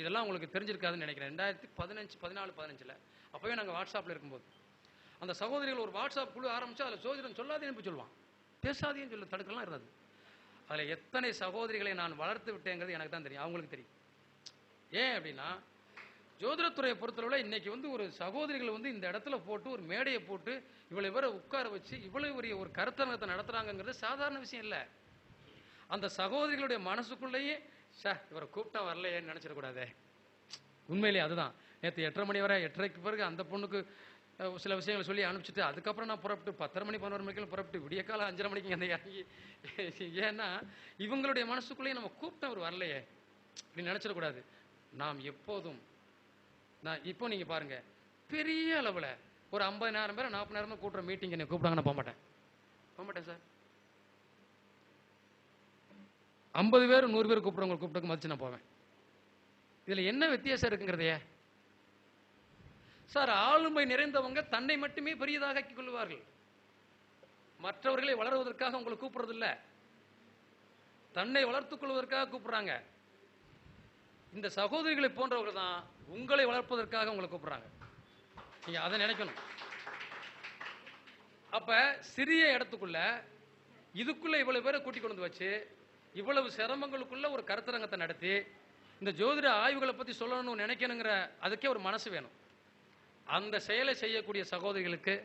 இதெல்லாம் உங்களுக்கு தெரிஞ்சிருக்காதுன்னு நினைக்கிறேன். 2015, 14, 15 அப்போவே நாங்கள் வாட்ஸ்அப்பில் இருக்கும்போது அந்த சகோதரிகள் ஒரு வாட்ஸ்அப் குழு ஆரம்பித்தா அதில் ஜோதிடம் சொல்லாதேன்னு சொல்லுவான், பேசாதேன்னு சொல்லி தடுக்கலாம் இருந்தது. அதில் எத்தனை சகோதரிகளை நான் வளர்த்து விட்டேங்கிறது எனக்கு தான் தெரியும், அவங்களுக்கு தெரியும். ஏன் அப்படின்னா ஜோதிடத்துறையை பொறுத்தளவில் இன்னைக்கு வந்து ஒரு சகோதரிகள் வந்து இந்த இடத்துல போட்டு ஒரு மேடையை போட்டு இவ்வளவு பேரை உட்கார வச்சு இவ்வளவு பெரிய ஒரு கருத்தரங்கத்தை நடத்துறாங்கிறது சாதாரண விஷயம் இல்லை. அந்த சகோதரிகளுடைய மனசுக்குள்ளேயே சார் இவரை கூப்பிட்டா வரலையேன்னு நினைச்சிடக்கூடாதே. உண்மையிலேயே அதுதான். நேற்று 8:30 மணி வரை 8:30க்கு பிறகு அந்த பொண்ணுக்கு சில விஷயங்களை சொல்லி அனுப்பிச்சிட்டு அதுக்கப்புறம் நான் புறப்பட்டு 10:30 மணி 11 மணிக்கு புறப்பட்டு விடிய காலம் 5:30 மணிக்கு அந்த இறங்கி. ஏன்னா இவங்களுடைய மனசுக்குள்ளேயே நம்ம கூப்பிட்டா அவர் வரலையே அப்படின்னு நினைச்சிடக்கூடாது. நாம் எப்போதும் இப்போ நீங்க பாருங்க, பெரிய அளவில் ஒரு 50,000 பேர் 40,000 கூட்டுற மீட்டிங் என்னை கூப்பிட்டாங்க, போக மாட்டேன் சார். 50 பேர் 100 பேர் கூப்பிடுறவங்க கூப்பிட்டு மதிச்சு நான் போவேன். இதுல என்ன வித்தியாசம் இருக்குங்கிறதையே சார், ஆளுமை நிறைந்தவங்க தன்னை மட்டுமே பெரியதாக ஆக்கிக் கொள்வார்கள். மற்றவர்களை வளருவதற்காக உங்களை கூப்பிடுறது இல்ல, தன்னை வளர்த்துக் கொள்வதற்காக கூப்பிடுறாங்க. இந்த சகோதரிகளை போன்றவர்கள் தான் உங்களை வளர்ப்பதற்காக உங்களை கூப்பிடுறாங்க. நீங்க அதை நினைக்கணும். அப்ப சிறிய இடத்துக்குள்ள இதுக்குள்ள இவ்வளவு பேரை கூட்டிக் கொண்டு வச்சு இவ்வளவு சிரமங்களுக்குள்ள ஒரு கருத்தரங்கத்தை நடத்தி இந்த ஜோதிட ஆய்வுகளை பத்தி சொல்லணும்னு நினைக்கணுங்கிற அதுக்கே ஒரு மனசு வேணும். அந்த செயலை செய்யக்கூடிய சகோதரிகளுக்கு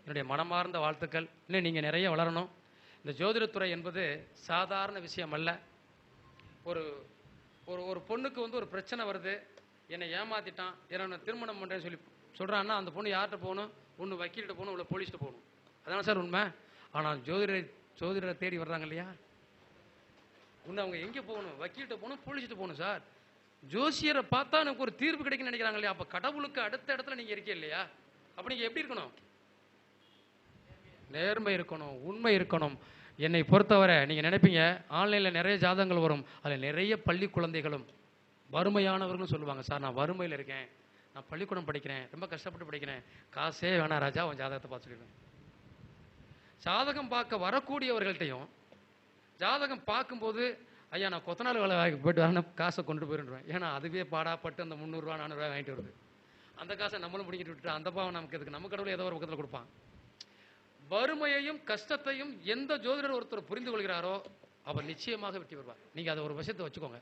என்னுடைய மனமார்ந்த வாழ்த்துக்கள். இன்னும் நீங்கள் நிறைய வளரணும். இந்த ஜோதிடத்துறை என்பது சாதாரண விஷயம் அல்ல. ஒரு ஒரு ஒரு பொண்ணுக்கு வந்து ஒரு பிரச்சனை வருது, என்னை ஏமாத்திட்டான், என்னை திருமணம் பண்ணுறேன்னு சொல்லி சொல்கிறான்னா அந்த பொண்ணு யார்கிட்ட போகணும்? ஒன்று வக்கீல்கிட்ட போகணும், இல்லை போலீஸ்கிட்ட போகணும். அதான சார் உண்மை. ஆனால் ஜோதிடரை தேடி வர்றாங்க இல்லையா, இன்னும் அவங்க எங்கே போகணும்? வக்கீல்கிட்ட போகணும், போலீஸ்கிட்ட போகணும் சார். ஜோசியரை பார்த்தா எனக்கு ஒரு தீர்ப்பு கிடைக்குன்னு நினைக்கிறாங்க இல்லையா? அப்போ கடவுளுக்கு அடுத்த இடத்துல நீங்கள் இருக்கீங்க இல்லையா? அப்போ நீங்கள் எப்படி இருக்கணும்? நேர்மை இருக்கணும், உண்மை இருக்கணும். என்னை பொறுத்தவரை நீங்கள் நினைப்பீங்க ஆன்லைனில் நிறைய ஜாதகங்கள் வரும், அதில் நிறைய பள்ளி குழந்தைகளும் வறுமையானவர்களும் சொல்லுவாங்க, சார் நான் வறுமையில் இருக்கேன், நான் பள்ளிக்கூடம் படிக்கிறேன், ரொம்ப கஷ்டப்பட்டு படிக்கிறேன், காசே வேணாம் ராஜா, அவன் ஜாதகத்தை பார்த்து சொல்லிடுவேன். ஜாதகம் பார்க்க வரக்கூடியவர்கள்ட்டையும் ஜாதகம் பார்க்கும்போது ஐயா நான் கொத்தனார் வேலை போய்ட்டு வரணும், காசை கொண்டு போயிருந்துருவேன். ஏன்னா அதுவே பாடாப்பட்டு அந்த 300 ரூபா 400 ரூபாய் வாங்கிட்டு வருது. அந்த காசை நம்மளும் பிடிக்கிட்டு விட்டுட்டு அந்த பாவம் நமக்கு எதுக்கு? நம்ம கடவுள் ஏதோ ஒரு பக்கத்தில் கொடுப்பான். வறுமையையும் கஷ்டத்தையும் எந்த ஜோதிடர் ஒருத்தர் புரிந்து கொள்கிறாரோ அவர் நிச்சயமாக வெற்றி பெறுவார். நீங்கள் அதை ஒரு விஷயத்தை வச்சுக்கோங்க.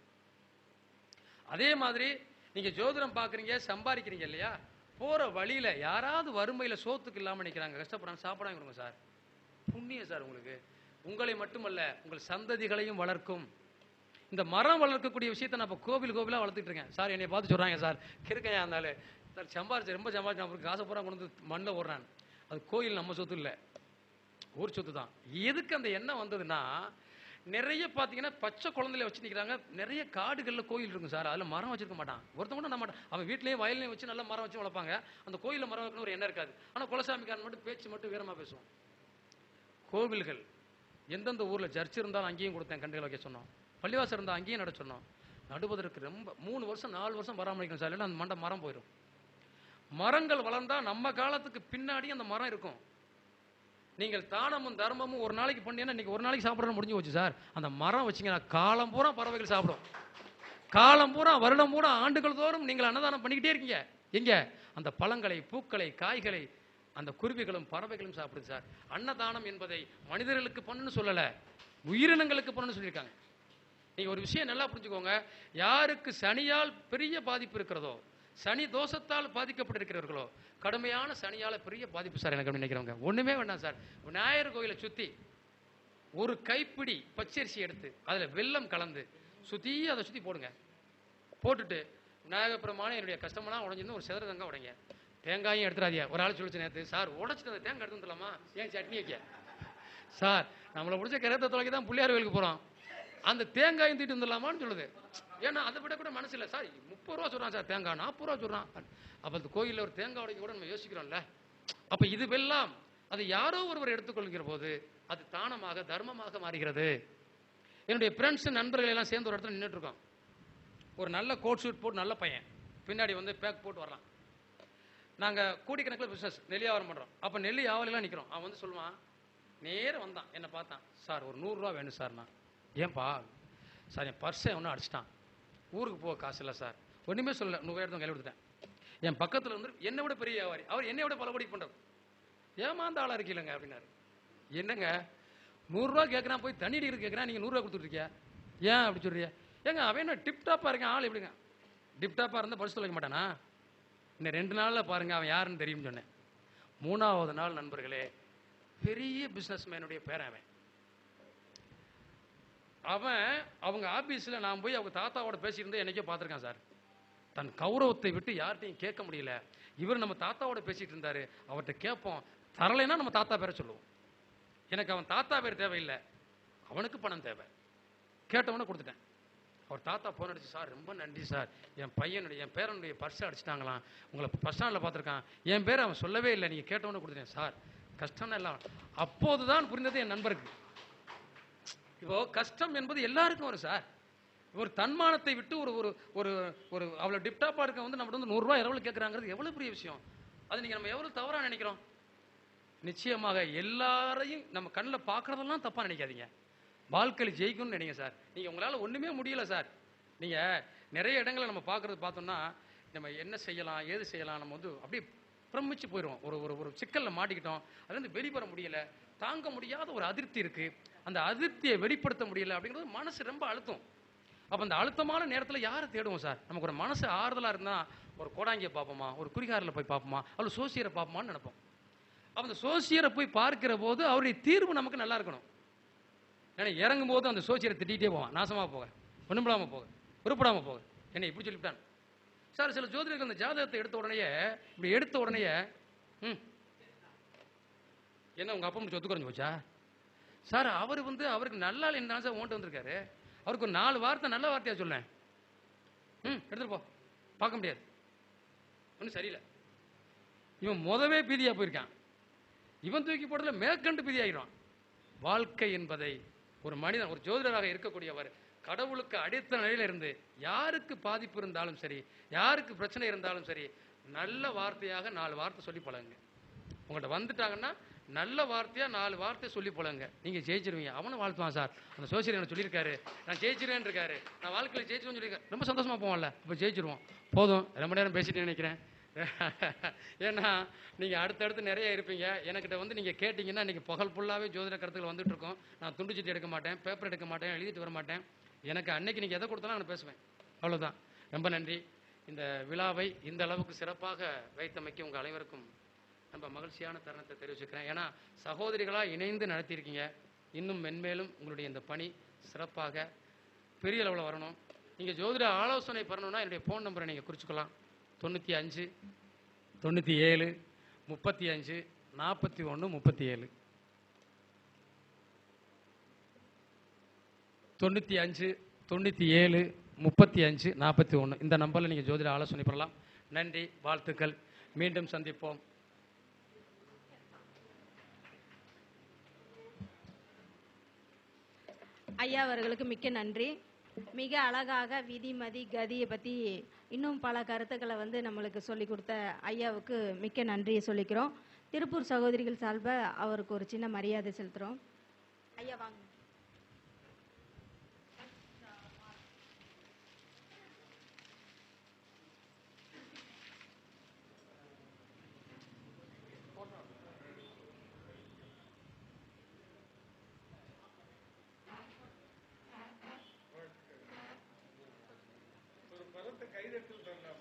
அதே மாதிரி நீங்கள் ஜோதிடம் பார்க்குறீங்க, சம்பாதிக்கிறீங்க இல்லையா, போகிற வழியில் யாராவது வறுமையில் சோத்துக்கு இல்லாமல் நிற்கிறாங்க, கஷ்டப்படுறாங்க, சாப்பிடாம கொடுங்க சார். புண்ணியம் சார் உங்களுக்கு. உங்களை மட்டுமல்ல உங்கள் சந்ததிகளையும் வளர்க்கும். இந்த மரம் வளர்க்கக்கூடிய விஷயத்தை நான் இப்போ கோவிலாக வளர்த்துட்டு இருக்கேன் சார். என்னை பார்த்து சொல்கிறாங்க சார், கிறுக்கையா இருந்தாலும் சார் சம்பாரிச்சு ரொம்ப சம்பாதிச்சு அவருக்கு காசை பூரா கொண்டு வந்து மண்ணில் ஓடுறான். அது கோயில் நம்ம சொத்து இல்லை, ஊர் சொத்து தான். எதுக்கு அந்த எண்ணம் வந்ததுன்னா, நிறைய பார்த்தீங்கன்னா பச்சை குழந்தையில வச்சு நிற்கிறாங்க. நிறைய காடுகளில் கோயில் இருக்கும் சார், அதில் மரம் வச்சிருக்க மாட்டான். ஒருத்தன் கூட நம்ம அவன் வீட்லேயும் வயல்லையும் வச்சு நல்லா மரம் வச்சு வளர்ப்பாங்க. அந்த கோயிலில் மரம் வைக்கணும் ஒரு எண்ணம் இருக்காது. ஆனால் குலசாமிக்காரன் மட்டும் பேச்சு மட்டும் வீரமாக பேசுவோம். கோவில்கள் எந்தெந்த ஊரில் சர்ச் இருந்தாலும் அங்கேயும் கொடுத்தேன், கண்டுகள் வைக்க சொன்னோம். பள்ளிவாசல் இருந்தால் அங்கேயும் நட சொன்னோம். நடுவதற்கு ரொம்ப 3 வருஷம் 4 வருஷம் பராமரிக்கணும் சார், இல்லைன்னா அந்த மரம் போயிடும். மரங்கள் வளர்ந்தால் நம்ம காலத்துக்கு பின்னாடி அந்த மரம் இருக்கும். நீங்கள் தானமும் தர்மமும் ஒரு நாளைக்கு பண்ணீங்கன்னா இன்னைக்கு ஒரு நாளைக்கு சாப்பிட்றது முடிஞ்சு போச்சு சார். அந்த மரம் வச்சிங்கன்னா காலம் பூரா பறவைகள் சாப்பிடும். காலம் பூரா வருடம் பூரா ஆண்டுகள் தோறும் நீங்கள் அன்னதானம் பண்ணிக்கிட்டே இருக்கீங்க. எங்க? அந்த பழங்களை, பூக்களை, காய்களை அந்த குருவிகளும் பறவைகளும் சாப்பிடுது சார். அன்னதானம் என்பதை மனிதர்களுக்கு பண்ணுன்னு சொல்லலை, உயிரினங்களுக்கு பண்ணுன்னு சொல்லியிருக்காங்க. நீங்கள் ஒரு விஷயம் நல்லா புரிஞ்சுக்கோங்க. யாருக்கு சனியால் பெரிய பாதிப்பு இருக்கிறதோ, சனி தோஷத்தால் பாதிக்கப்பட்டிருக்கிறவர்களோ, கடுமையான சனியால் பெரிய பாதிப்பு சார் எனக்கு நினைக்கிறவங்க ஒன்றுமே வேண்டாம் சார். விநாயகர் கோயிலை சுற்றி ஒரு கைப்பிடி பச்சரிசி எடுத்து அதில் வெல்லம் கலந்து சுற்றி அதை சுற்றி போடுங்க. போட்டுட்டு விநாயகர் பெருமானே என்னுடைய கஷ்டமெல்லாம் உடஞ்சிருந்து ஒரு செதற தங்க உடைங்க. தேங்காயும் எடுத்துடாதியா. ஒரு ஆள் சொல்லிச்சு நேற்று, சார் உடச்சிட்டு அந்த தேங்காய் எடுத்து வந்துடலாமா, ஏன் சட்னி வைக்க? சார் நம்மளை பிடிச்ச கிரகத்தை தொலைக்கி தான் பிள்ளையார் கோயிலுக்கு போகிறோம், அந்த தேங்காயும் தீட்டு வந்துடலாமான்னு சொல்லுது. ஏன்னா அதை விட கூட மனசு இல்லை சார். 30 ரூபா சொல்கிறான் சார் தேங்காய், 40 ரூபா சொல்கிறான். அப்போ அந்த கோயிலில் ஒரு தேங்காய் உடைக்க கூட நம்ம யோசிக்கிறோம்ல. அப்போ இதுவெல்லாம் அது யாரோ ஒருவர் எடுத்துக்கொள்கிற போது அது தானமாக தர்மமாக மாறுகிறது. என்னுடைய ஃப்ரெண்ட்ஸு நண்பர்கள் எல்லாம் சேர்ந்து ஒரு இடத்துல நின்றுட்டு இருக்கோம். ஒரு நல்ல கோட் ஷூட் போட்டு நல்ல பையன் பின்னாடி வந்து பேக் போட்டு வரலாம். நாங்கள் கோடிக்கணக்கில் பிஸ்னஸ் நெல் வியாபாரம் பண்ணுறோம். அப்போ நெல் வியாபாரிலாம் நிற்கிறோம். அவன் வந்து சொல்லுவான், நேரம் வந்தான் என்னை பார்த்தான், சார் ஒரு 100 ரூபா வேணும் சார்ண்ணா. ஏன்பா? சார் என் பர்ஸை ஒன்றும் அடிச்சிட்டான், ஊருக்கு போக காசு இல்லை சார். ஒன்றுமே சொல்லலை, 100 ரூபாய் கையில் கொடுத்துட்டேன். என் பக்கத்தில் வந்து என்னை விட பெரிய வியாபாரி, அவர் என்னை விட பல கோடி பண்ணுறாரு. ஏமாந்த ஆளாக இருக்கீங்களங்க அப்படின்னாரு. என்னங்க 100 ரூபா கேட்குறான், போய் தண்ணி அடிக்கிறது கேட்குறான், நீங்கள் 100 ரூபா கொடுத்துட்ருக்கியா? ஏன் அப்படி சொல்றியா? ஏங்க அவன் என்ன டிப்டாப்பாக இருக்கேன், ஆள் எப்படிங்க? டிப்டாப்பாக இருந்தால் பரிசு தொலைக்க மாட்டானா? இன்னும் 2 நாளில் பாருங்கள் அவன் யாருன்னு தெரியும்னு சொன்னேன். 3ஆவது நாள் நண்பர்களே, பெரிய பிஸ்னஸ் மேனுடைய பேரன் அவன். அவன் அவங்க ஆபீஸில் நான் போய் அவங்க தாத்தாவோட பேசியிருந்தேன், என்னைக்கே பார்த்துருக்கான் சார். தன் கௌரவத்தை விட்டு யார்கிட்டையும் கேட்க முடியல. இவர் நம்ம தாத்தாவோட பேசிட்டு இருந்தாரு, அவர்கிட்ட கேட்போம், தரலைன்னா நம்ம தாத்தா பேரை சொல்லுவோம். எனக்கு அவன் தாத்தா பேர் தேவையில்லை, அவனுக்கு பணம் தேவை. கேட்டவனை கொடுத்துட்டேன். அவர் தாத்தா போன் அடிச்சு, சார் ரொம்ப நன்றி சார், என் பேரனுடைய பர்ஸை அடிச்சிட்டாங்களாம், உங்களை பஸ் ஸ்டாண்டில் பார்த்துருக்கான், என் பேர் அவன் சொல்லவே இல்லை, நீங்கள் கேட்டவனை கொடுத்துட்டேன் சார், கஷ்டம்னா எல்லாம். அப்போதுதான் புரிந்தது என் நண்பருக்கு. இப்போ கஷ்டம் என்பது எல்லாருக்கும் வரும் சார். ஒரு தன்மானத்தை விட்டு ஒரு ஒரு ஒரு ஒரு அவ்வளோ டிப்டாப்பாக இருக்க வந்து நம்ம வந்து 100 ரூபா இரவு கேட்குறாங்கிறது எவ்வளோ பெரிய விஷயம். அது நீங்கள் நம்ம எவ்வளோ தவறாக நினைக்கிறோம். நிச்சயமாக எல்லாரையும் நம்ம கண்ணில் பார்க்குறதெல்லாம் தப்பாக நினைக்காதீங்க. வாழ்க்கையில் ஜெயிக்கணும்னு நினைங்க சார். நீங்கள் உங்களால் ஒன்றுமே முடியலை சார். நீங்கள் நிறைய இடங்களை நம்ம பார்த்தோம்னா நம்ம என்ன செய்யலாம் ஏது செய்யலாம், நம்ம வந்து அப்படியே பிரமிச்சு போயிடுவோம். ஒரு ஒரு ஒரு சிக்கலில் மாட்டிக்கிட்டோம், அதுலேருந்து வெளிவர முடியலை, தாங்க முடியாத ஒரு அதிருப்தி இருக்குது, அந்த அதிருப்தியை வெளிப்படுத்த முடியலை அப்படிங்கிறது மனசு ரொம்ப அழுத்தம். அப்போ அந்த அழுத்தமான நேரத்தில் யாரை தேடுவோம் சார்? நமக்கு ஒரு மனசு ஆறுதலாக இருந்தால் ஒரு கோடாங்கியை பார்ப்போமா, ஒரு குறிகாரில் போய் பார்ப்போமா, அவ்வளோ சோசியரை பார்ப்போமான்னு நினைப்போம். அப்போ அந்த சோசியரை போய் பார்க்கிற போது அவருடைய தீர்வு நமக்கு நல்லா இருக்கணும். ஏன்னா இறங்கும் போது அந்த சோசியரை திட்டிகிட்டே போவான், நாசமாக போக, ஒன்றும்படாமல் போக, உருப்படாமல் போக, என்னை இப்படி சொல்லிவிட்டான் சார். சில ஜோதிடர்கள் அந்த ஜாதகத்தை எடுத்த உடனே இப்படி எடுத்த உடனே என்ன உங்கள் அப்பா முடிச்சு ஒத்து குறைஞ்சி போச்சா சார்? அவர் அவருக்கு நல்லா இல்லைன்னு சார் ஓன்ட்டு வந்திருக்காரு. அவருக்கு ஒரு 4 வார்த்தை நல்ல வார்த்தையாக சொல்லேன். எடுத்துட்டு போ, பார்க்க முடியாது, ஒன்றும் சரியில்லை. இவன் முதவே பீதியாக போயிருக்கான். இவன் தூக்கி போட்டதில் மேற்கண்டு பீதியாகிடுவான். வாழ்க்கை என்பதை ஒரு மனிதன், ஒரு ஜோதிடராக இருக்கக்கூடியவர் கடவுளுக்கு அடித்த நிலையில இருந்து யாருக்கு பாதிப்பு இருந்தாலும் சரி, யாருக்கு பிரச்சனை இருந்தாலும் சரி, நல்ல வார்த்தையாக 4 வார்த்தை சொல்லி பழகுங்க. உங்கள்கிட்ட வந்துட்டாங்கன்னா நல்ல வார்த்தையாக 4 வார்த்தை சொல்லி பழகுங்க, நீங்கள் ஜெயிச்சிருவீங்க. அவனும் வாழ்த்துவான் சார், அந்த சோசியல் எனக்கு சொல்லியிருக்காரு, நான் ஜெயிச்சிருவேன் இருக்காரு, நான் வாழ்க்கையில் ஜெயிச்சிருவேன்னு சொல்லியிருக்காரு, ரொம்ப சந்தோஷமாக போவோம்ல, இப்போ ஜெயிச்சிருவோம். போதும், ரொம்ப நேரம் பேசிட்டு நினைக்கிறேன். ஏன்னா நீங்கள் அடுத்தடுத்து நிறைய இருப்பீங்க. என்கிட்ட நீங்கள் கேட்டிங்கன்னா இன்றைக்கி பகல் ஃபுல்லாகவே ஜோதிட கருத்துக்கள் வந்துட்டு இருக்கோம். நான் துண்டு சீட்டு எடுக்க மாட்டேன், பேப்பர் எடுக்க மாட்டேன், எழுதிட்டு வர மாட்டேன். எனக்கு அன்னைக்கு நீங்கள் எதை கொடுத்தாலும் நான் பேசுவேன், அவ்வளோதான். ரொம்ப நன்றி. இந்த விழாவை இந்த அளவுக்கு சிறப்பாக வைத்தமைக்கு உங்கள் அனைவருக்கும் ரொம்ப மகிழ்ச்சியான தருணத்தை தெரிவிச்சுக்கிறேன். ஏன்னா சகோதரிகளாக இணைந்து நடத்தியிருக்கீங்க. இன்னும் மென்மேலும் உங்களுடைய இந்த பணி சிறப்பாக பெரிய அளவில் வரணும். நீங்கள் ஜோதிட ஆலோசனை பெறணும்னா என்னுடைய ஃபோன் நம்பரை நீங்கள் குறிச்சிக்கலாம். 95 97 35 41 37 95 97 35 41 இந்த நம்பரில் நீங்கள் ஜோதிட ஆலோசனை பெறலாம். நன்றி, வாழ்த்துக்கள். மீண்டும் சந்திப்போம். ஐயா அவர்களுக்கு மிக்க நன்றி. மிக அழகாக விதி மதி கதியை பற்றி இன்னும் பல கருத்துக்களை நம்மளுக்கு சொல்லி கொடுத்த ஐயாவுக்கு மிக்க நன்றியை சொல்லிக்கிறோம். திருப்பூர் சகோதரிகள் சார்பாக அவருக்கு ஒரு சின்ன மரியாதை செலுத்துகிறோம். ஐயா வாங்க. கைதட்டல் தரலாம்.